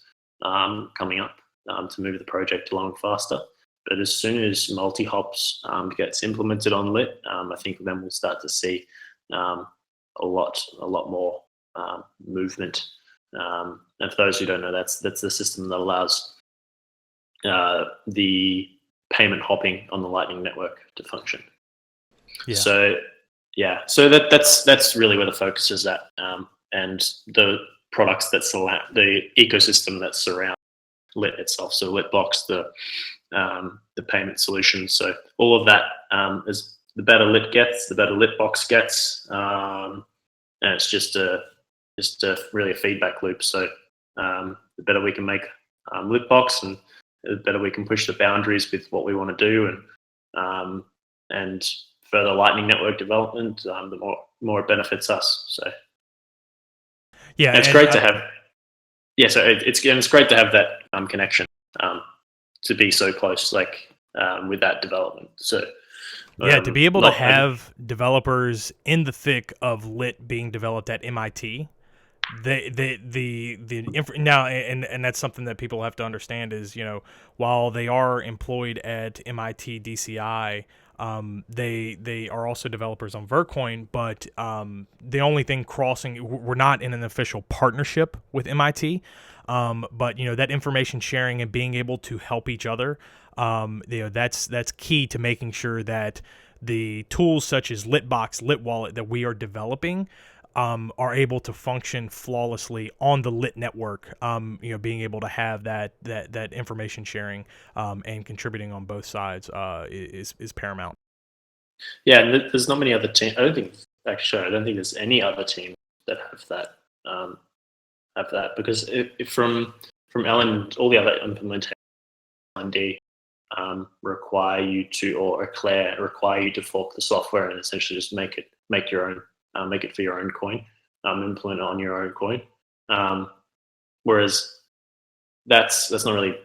Speaker 2: coming up to move the project along faster. But as soon as multi-hops gets implemented on LIT, I think then we'll start to see a lot more movement. And for those who don't know, that's the system that allows the payment hopping on the Lightning Network to function. Yeah. So that's really where the focus is at, and the products the ecosystem that surround LIT itself. So Litbox, the the payment solutions. So all of that is the better Lit gets, the better Litbox gets, and it's just really a feedback loop. So the better we can make Litbox, and the better we can push the boundaries with what we want to do, and further Lightning Network development, the more it benefits us. So
Speaker 1: yeah,
Speaker 2: it's great to have. Yeah, so it's great to have that connection, to be so close, like with that development. So
Speaker 1: yeah, to be able to have developers in the thick of Lit being developed at MIT. Now, and that's something that people have to understand is, while they are employed at MIT DCI, they are also developers on Vertcoin, but the only thing we're not in an official partnership with MIT, but that information sharing and being able to help each other, that's key to making sure that the tools such as Litbox, Litwallet that we are developing are able to function flawlessly on the Lit network. Being able to have that information sharing and contributing on both sides is paramount.
Speaker 2: Yeah, and there's not many other teams. I don't think there's any other team that have that. Because from Ellen, all the other implementations, LND require you to, or Eclair require you to fork the software and essentially just make it for your own coin, implement it on your own coin. Whereas that's not really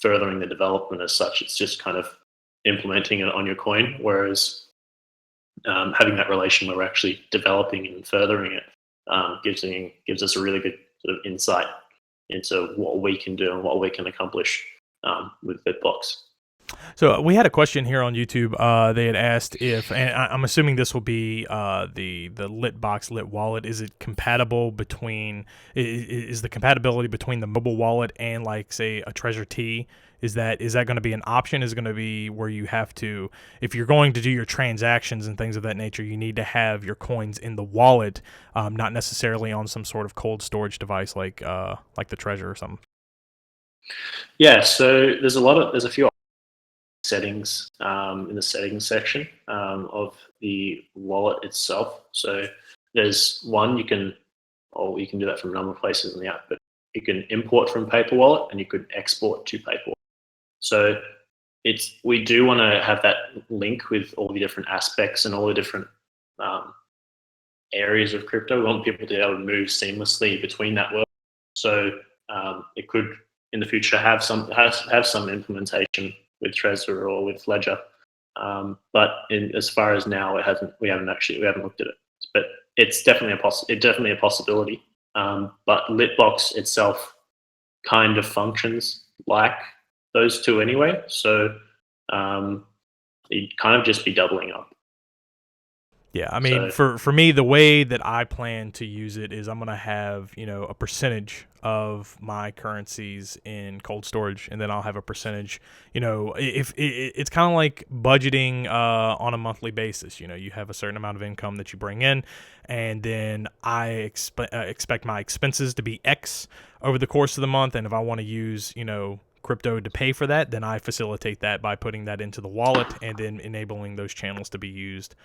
Speaker 2: furthering the development as such. It's just kind of implementing it on your coin. Whereas having that relation where we're actually developing and furthering it gives us a really good sort of insight into what we can do and what we can accomplish with Bitbox.
Speaker 1: So we had a question here on YouTube. They had asked if, and I'm assuming this will be the Litbox Lit wallet. Is it compatible between? Is the compatibility between the mobile wallet and, like, say, a Treasure T? Is that going to be an option? Is it going to be where you have to, if you're going to do your transactions and things of that nature, you need to have your coins in the wallet, not necessarily on some sort of cold storage device like the Treasure or something?
Speaker 2: Yeah. So there's a few settings in the settings section of the wallet itself. So there's one you can do that from a number of places in the app, but you can import from Paper Wallet and you could export to Paper Wallet. So we do want to have that link with all the different aspects and all the different areas of crypto. We want people to be able to move seamlessly between that world. So it could in the future have some implementation with Trezor or with Ledger, but as far as now, we haven't looked at it. But it's definitely a possibility. But Litbox itself kind of functions like those two anyway, so you'd kind of just be doubling up.
Speaker 1: Yeah, I mean, for me, the way that I plan to use it is I'm going to have, a percentage of my currencies in cold storage, and then I'll have a percentage, if it's kind of like budgeting on a monthly basis. You have a certain amount of income that you bring in, and then I expect my expenses to be X over the course of the month, and if I want to use, crypto to pay for that, then I facilitate that by putting that into the wallet and then enabling those channels to be used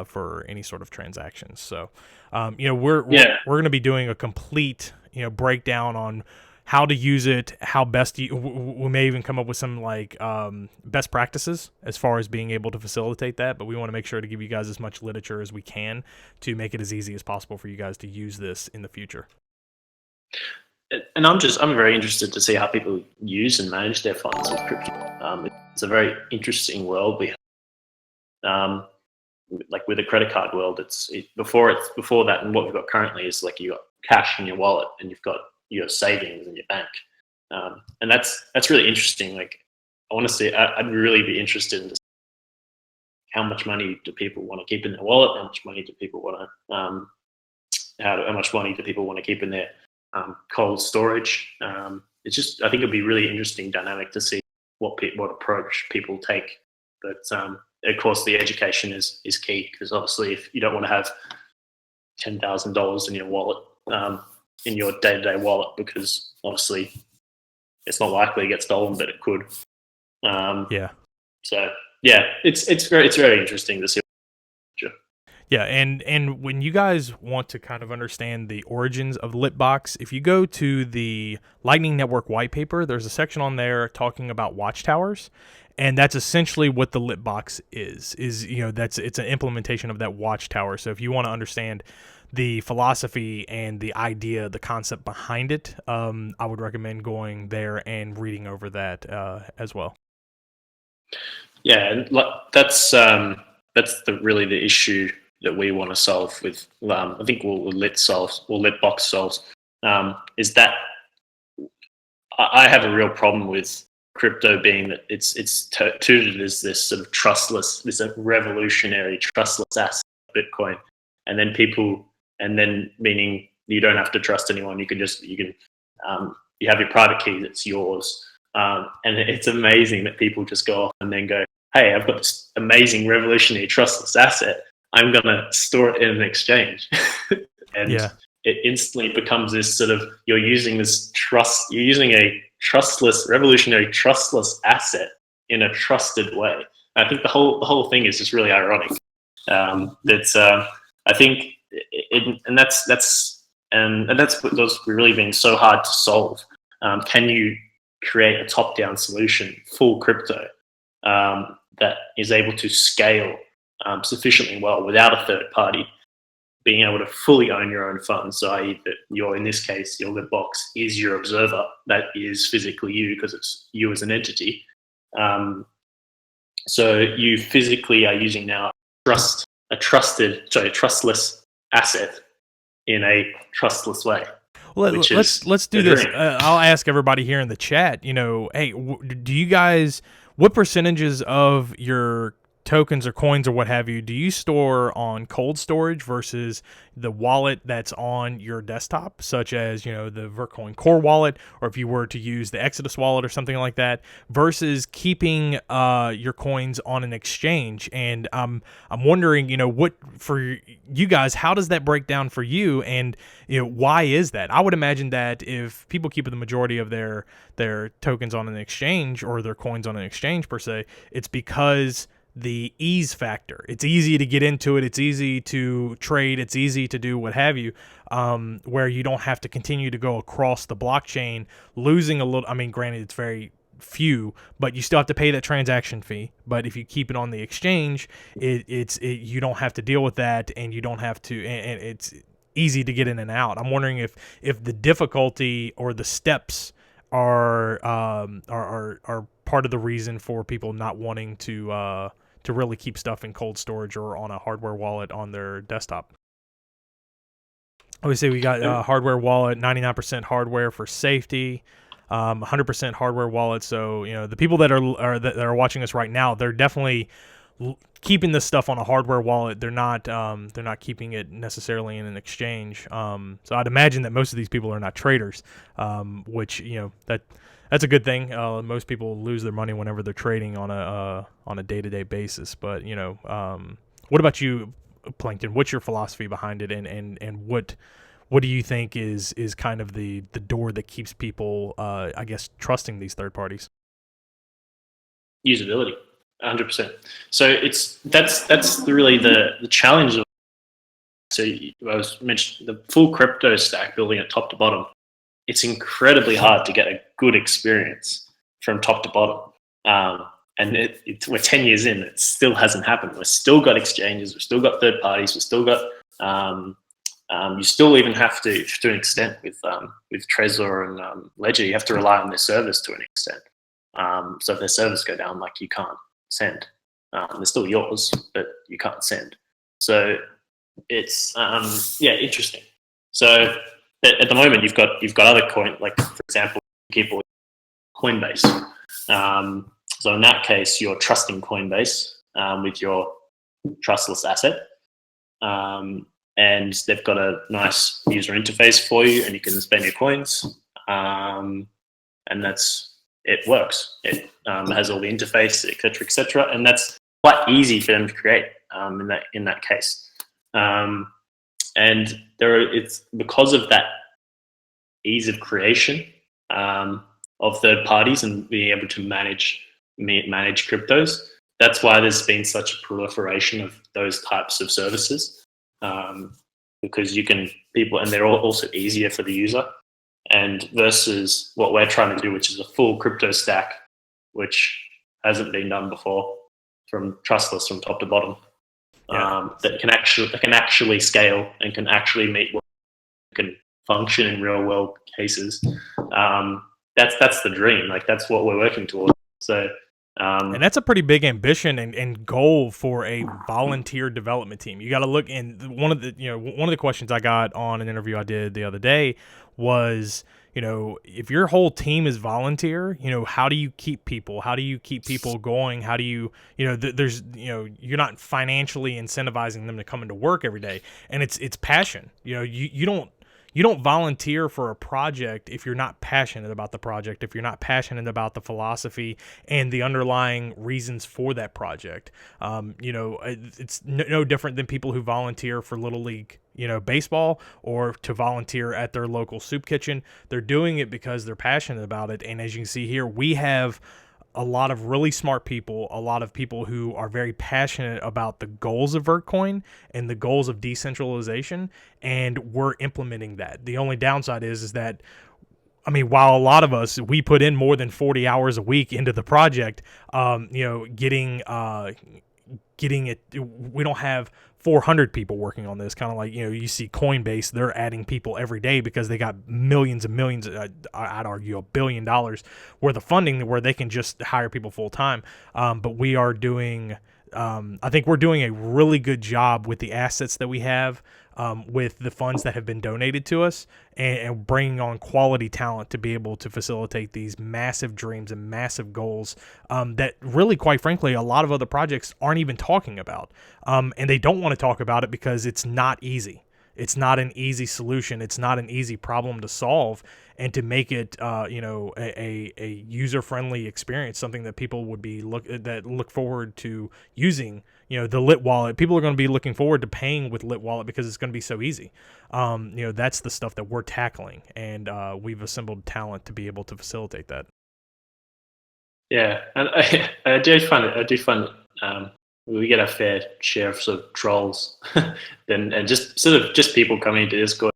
Speaker 1: for any sort of transactions. So, we're going to be doing a complete, breakdown on how to use it, how best we may even come up with some best practices as far as being able to facilitate that. But we want to make sure to give you guys as much literature as we can to make it as easy as possible for you guys to use this in the future.
Speaker 2: And I'm very interested to see how people use and manage their funds with crypto. It's a very interesting world we have. Like with the credit card world, before that, and what we've got currently is like you got cash in your wallet and you've got your savings in your bank, and that's really interesting. Like, I want to see. I'd really be interested in how much money do people want to keep in their wallet? How much money do people want to how much money do people want to keep in their cold storage? It's just, I think it'd be really interesting dynamic to see what approach people take. But of course, the education is key, because obviously, if you don't want to have $10,000 in your wallet, in your day-to-day wallet, because obviously it's not likely to get stolen, but it could.
Speaker 1: Yeah.
Speaker 2: So yeah, it's very interesting to see.
Speaker 1: Yeah, and when you guys want to kind of understand the origins of Litbox, if you go to the Lightning Network white paper, there's a section on there talking about watchtowers, and that's essentially what the Litbox is. It's an implementation of that watchtower. So if you want to understand the philosophy and the idea, the concept behind it, I would recommend going there and reading over that as well.
Speaker 2: Yeah, and that's really the issue that we want to solve with. I think what Litbox solves is that I have a real problem with crypto being that it's touted as this sort of trustless, this revolutionary trustless asset, Bitcoin, and then meaning you don't have to trust anyone. You have your private key that's yours, and it's amazing that people just go off and then go, hey, I've got this amazing revolutionary trustless asset. I'm gonna store it in an exchange, and
Speaker 1: Yeah.
Speaker 2: it instantly becomes this sort of you're using a trustless, revolutionary, trustless asset in a trusted way. I think the whole thing is just really ironic. That's I think, and that's what's really been so hard to solve. Can you create a top-down solution, full crypto, that is able to scale sufficiently well without a third party, being able to fully own your own funds. So i.e. that in this case, your Litbox is your observer. That is physically you because it's you as an entity. So you physically are using now a trustless asset in a trustless way.
Speaker 1: Well,
Speaker 2: Which is
Speaker 1: let's do
Speaker 2: a
Speaker 1: this.
Speaker 2: dream.
Speaker 1: I'll ask everybody here in the chat. Hey, do you guys, what percentages of your tokens or coins or what have you do you store on cold storage versus the wallet that's on your desktop, such as the Vertcoin Core wallet, or if you were to use the Exodus wallet or something like that, versus keeping your coins on an exchange? And I'm wondering, what for you guys, how does that break down for you, and why is that? I would imagine that if people keep the majority of their tokens on an exchange, or their coins on an exchange per se, it's because the ease factor. It's easy to get into it. It's easy to trade. It's easy to do what have you, where you don't have to continue to go across the blockchain, losing a little. I mean, granted, it's very few, but you still have to pay that transaction fee. But if you keep it on the exchange, you don't have to deal with that, and you don't have to, and it's easy to get in and out. I'm wondering if the difficulty or the steps are part of the reason for people not wanting to really keep stuff in cold storage or on a hardware wallet on their desktop. Obviously, we got hardware wallet, 99% hardware for safety, 100% hardware wallet. So the people that are watching us right now, they're definitely keeping this stuff on a hardware wallet. They're not keeping it necessarily in an exchange. So I'd imagine that most of these people are not traders, which that's a good thing. Most people lose their money whenever they're trading on a day-to-day basis. But what about you, Plankton? What's your philosophy behind it, and what do you think is kind of the door that keeps people, I guess, trusting these third parties?
Speaker 2: Usability, 100%. So that's really the challenge of. So I was mentioned the full crypto stack, building it top to bottom. It's incredibly hard to get a good experience from top to bottom. And we're 10 years in, it still hasn't happened. We've still got exchanges, we've still got third parties, we've still got, you still even have to an extent with Trezor and Ledger, you have to rely on their servers to an extent. So if their servers go down, like, you can't send. They're still yours, but you can't send. So it's interesting. So at the moment, you've got other coin, like for example, people Coinbase. So in that case, you're trusting Coinbase with your trustless asset, and they've got a nice user interface for you, and you can spend your coins, and it works. It has all the interface, etc., and that's quite easy for them to create in that case. And it's because of that ease of creation of third parties and being able to manage manage cryptos. That's why there's been such a proliferation of those types of services, because and they're also easier for the user, and versus what we're trying to do, which is a full crypto stack, which hasn't been done before, from trustless from top to bottom. That can actually scale and can actually meet what can function in real world cases. That's the dream. Like, that's what we're working towards. So,
Speaker 1: and that's a pretty big ambition and goal for a volunteer development team. You got to look in one of the questions I got on an interview I did the other day was, if your whole team is volunteer, how do you keep people? How do you keep people going? How do you, you're not financially incentivizing them to come into work every day, and it's passion. You don't volunteer for a project if you're not passionate about the project, if you're not passionate about the philosophy and the underlying reasons for that project. It's no different than people who volunteer for Little League, baseball, or to volunteer at their local soup kitchen. They're doing it because they're passionate about it. And as you can see here, we have a lot of really smart people, a lot of people who are very passionate about the goals of Vertcoin and the goals of decentralization, and we're implementing that. The only downside is that, while a lot of us, we put in more than 40 hours a week into the project, getting it, we don't have 400 people working on this. Kind of like, you see Coinbase, they're adding people every day because they got millions and millions, I'd argue $1 billion worth of funding where they can just hire people full time. But we are doing, I think we're doing a really good job with the assets that we have, with the funds that have been donated to us, and bringing on quality talent to be able to facilitate these massive dreams and massive goals, that really, quite frankly, a lot of other projects aren't even talking about. And they don't want to talk about it because it's not easy. It's not an easy solution. It's not an easy problem to solve, and to make it, a user-friendly experience, something that people would be look forward to using. The Lit Wallet. People are going to be looking forward to paying with Lit Wallet because it's going to be so easy. That's the stuff that we're tackling, and we've assembled talent to be able to facilitate that.
Speaker 2: Yeah, and I do find it. We get a fair share of sort of trolls, and just people coming into Discord.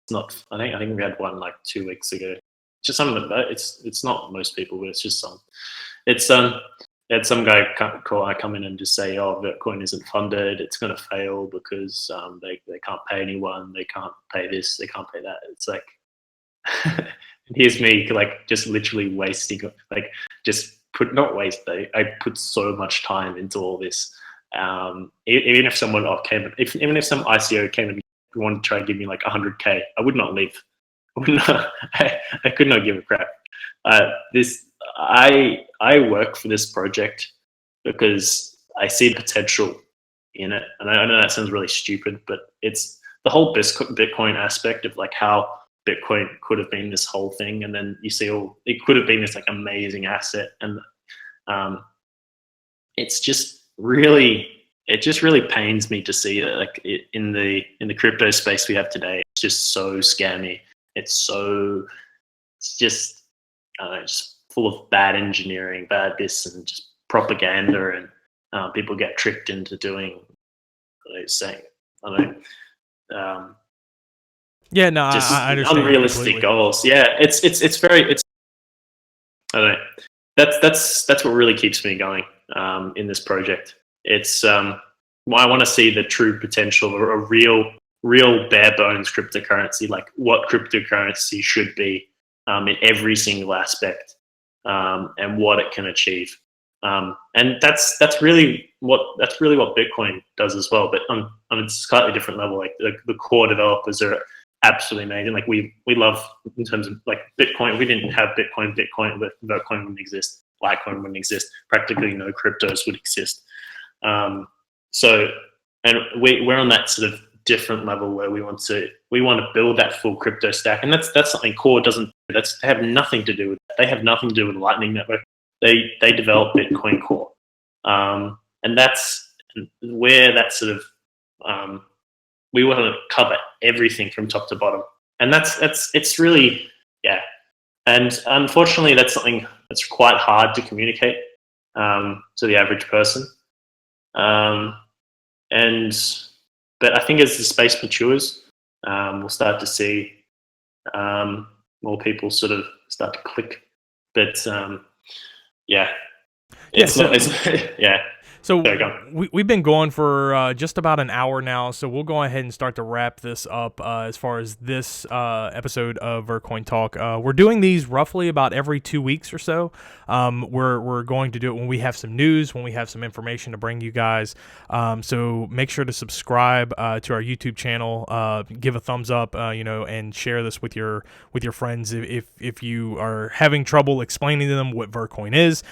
Speaker 2: It's not. I think we had one like 2 weeks ago. Just some of them. It's not most people, but it's just some. It's had some guy come in and just say, "Oh, Bitcoin isn't funded. It's going to fail because they can't pay anyone. They can't pay this. They can't pay that." It's like, here's me like just literally wasting, like just not waste. I put so much time into all this. Even if someone even if some ICO came and wanted to try and give me like 100K, I would not leave. I could not give a crap. I work for this project because I see potential in it, and I know that sounds really stupid, but it's the whole Bitcoin aspect of like how Bitcoin could have been this whole thing, and then you see it could have been this like amazing asset, and it just really pains me to see that like in the crypto space we have today, it's just so scammy. It's just full of bad engineering, bad this, and just propaganda, and people get tricked into doing what they're saying. I don't know.
Speaker 1: Yeah, no,
Speaker 2: just
Speaker 1: I understand
Speaker 2: unrealistic
Speaker 1: completely.
Speaker 2: goals. Yeah, it's very. I don't know. That's what really keeps me going in this project. It's I want to see the true potential of a real bare bones cryptocurrency, like what cryptocurrency should be in every single aspect, and what it can achieve. And that's really what Bitcoin does as well, but on a slightly different level. Like the core developers are absolutely amazing. Like we love, in terms of like Bitcoin. We didn't have Bitcoin, Bitcoin wouldn't exist. Litecoin wouldn't exist. Practically no cryptos would exist. So, and we're on that sort of different level where we want to build that full crypto stack, and that's something Core doesn't. They have nothing to do with that. They have nothing to do with Lightning Network. They develop Bitcoin Core, and that's where that sort of we want to cover everything from top to bottom, and it's really, yeah. And unfortunately, that's something that's quite hard to communicate to the average person. But I think as the space matures, we'll start to see more people sort of start to click. But yeah, it's
Speaker 1: so,
Speaker 2: not. It's yeah.
Speaker 1: So
Speaker 2: There we go.
Speaker 1: we've been going for just about an hour now, so we'll go ahead and start to wrap this up as far as this episode of Vertcoin Talk. We're doing these roughly about every 2 weeks or so. We're going to do it when we have some news, when we have some information to bring you guys. So make sure to subscribe to our YouTube channel, give a thumbs up, and share this with your friends if you are having trouble explaining to them what Vertcoin is.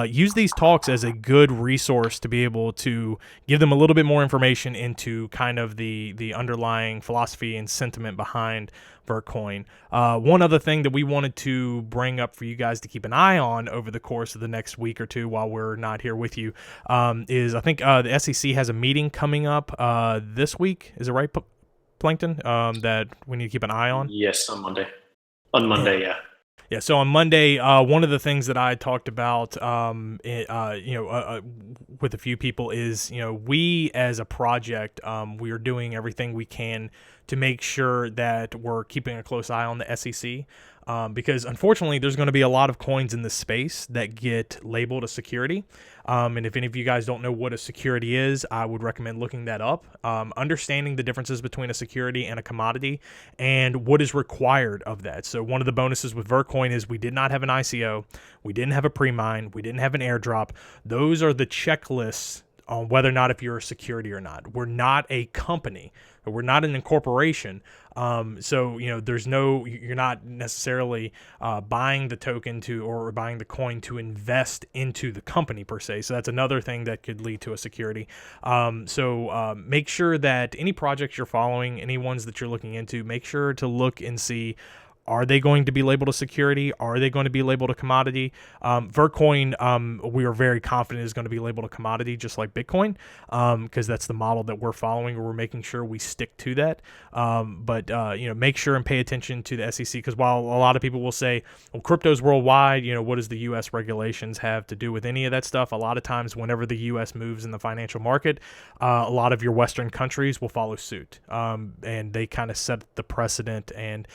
Speaker 1: Use these talks as a good resource to be able to give them a little bit more information into kind of the underlying philosophy and sentiment behind Vertcoin. One other thing that we wanted to bring up for you guys to keep an eye on over the course of the next week or two while we're not here with you is I think the SEC has a meeting coming up this week. Is it right, Plankton? That we need to keep an eye on?
Speaker 2: Yes, on Monday. On Monday, yeah.
Speaker 1: Yeah, so on Monday, one of the things that I talked about, with a few people is, we as a project, we are doing everything we can to make sure that we're keeping a close eye on the SEC. Because unfortunately, there's going to be a lot of coins in this space that get labeled a security. And if any of you guys don't know what a security is, I would recommend looking that up. Understanding the differences between a security and a commodity and what is required of that. So one of the bonuses with Vertcoin is we did not have an ICO, we didn't have a pre-mine, we didn't have an airdrop. Those are the checklists on whether or not if you're a security or not. We're not a company. We're not an incorporation. So, you're not necessarily buying the token or buying the coin to invest into the company per se. So that's another thing that could lead to a security. So make sure that any projects you're following, any ones that you're looking into, make sure to look and see, are they going to be labeled a security? Are they going to be labeled a commodity? Vertcoin, we are very confident is going to be labeled a commodity, just like Bitcoin, because that's the model that we're following, or we're making sure we stick to that. But make sure and pay attention to the SEC, because while a lot of people will say, well, crypto's worldwide, what does the U.S. regulations have to do with any of that stuff? A lot of times, whenever the U.S. moves in the financial market, a lot of your Western countries will follow suit, and they kind of set the precedent. And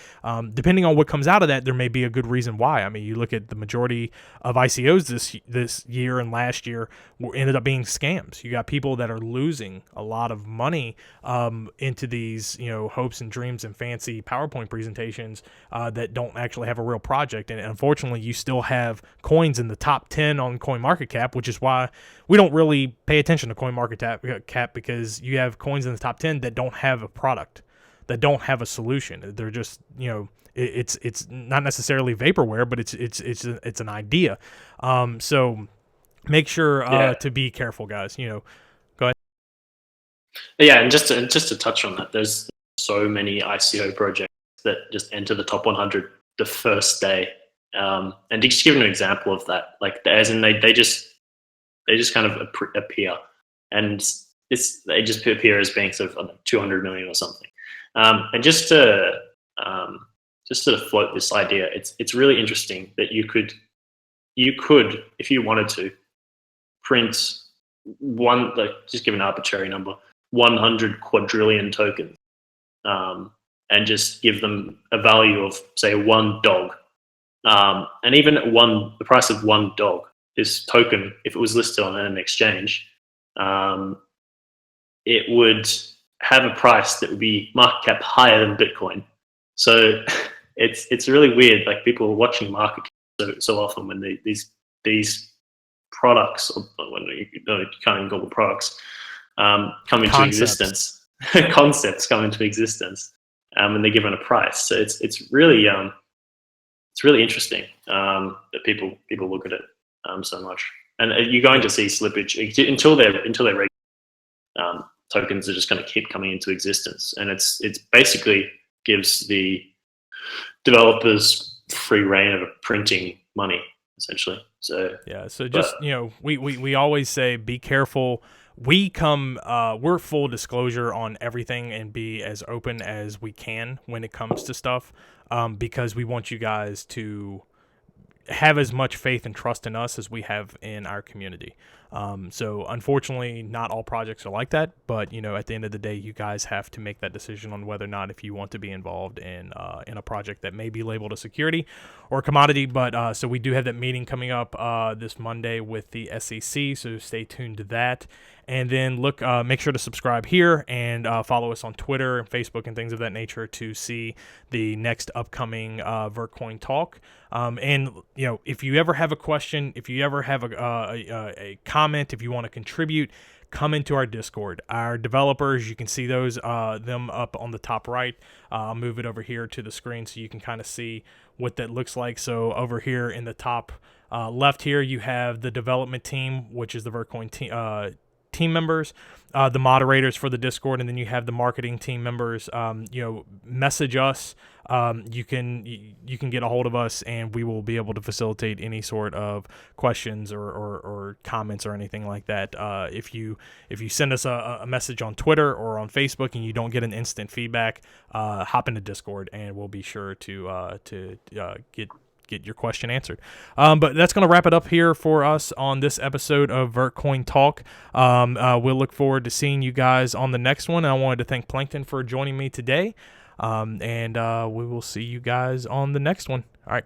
Speaker 1: depending on what comes out of that, there may be a good reason why. I mean, you look at the majority of ICOs this year and last year ended up being scams. You got people that are losing a lot of money into these, hopes and dreams and fancy PowerPoint presentations that don't actually have a real project. And unfortunately, you still have coins in the top 10 on CoinMarketCap, which is why we don't really pay attention to CoinMarketCap, because you have coins in the top 10 that don't have a product, that don't have a solution. They're just, it's not necessarily vaporware, but it's an idea. So make sure to be careful, guys. Go ahead.
Speaker 2: Yeah, and just to touch on that, there's so many ICO projects that just enter the top 100 the first day. And to just give an example of that, like as in they just kind of appear, and they just appear as being sort of 200 million or something. And just to float this idea, it's really interesting that you could, if you wanted to, print just give an arbitrary number, 100 quadrillion tokens, and just give them a value of, say, one dog. And even at the price of one dog, this token, if it was listed on an exchange, it would have a price that would be market cap higher than Bitcoin. So it's really weird. Like, people are watching market cap so often when these products, or when you can't even call them products, come into existence. Concepts come into existence, and they're given a price. So it's really interesting that people look at it so much, and you're going to see slippage until they're tokens are just going to keep coming into existence, and it's basically gives the developers free reign of printing money, essentially. So
Speaker 1: yeah, so just we always say be careful. We're full disclosure on everything and be as open as we can when it comes to stuff, because we want you guys to have as much faith and trust in us as we have in our community. So unfortunately, not all projects are like that, but at the end of the day, you guys have to make that decision on whether or not if you want to be involved in a project that may be labeled a security or a commodity. But so we do have that meeting coming up this Monday with the SEC, so stay tuned to that. And then make sure to subscribe here and follow us on Twitter and Facebook and things of that nature to see the next upcoming Vertcoin Talk. And if you ever have a question, if you ever have a comment, if you want to contribute, come into our Discord. Our developers, you can see those them up on the top right. I'll move it over here to the screen so you can kind of see what that looks like. So over here in the top left here, you have the development team, which is the Vertcoin team members, the moderators for the Discord, and then you have the marketing team members. Message us. You can get a hold of us, and we will be able to facilitate any sort of questions or comments or anything like that. If you send us a message on Twitter or on Facebook and you don't get an instant feedback, hop into Discord, and we'll be sure to get your question answered. But that's going to wrap it up here for us on this episode of Vertcoin Talk. We'll look forward to seeing you guys on the next one. I wanted to thank Plankton for joining me today. And we will see you guys on the next one. All right.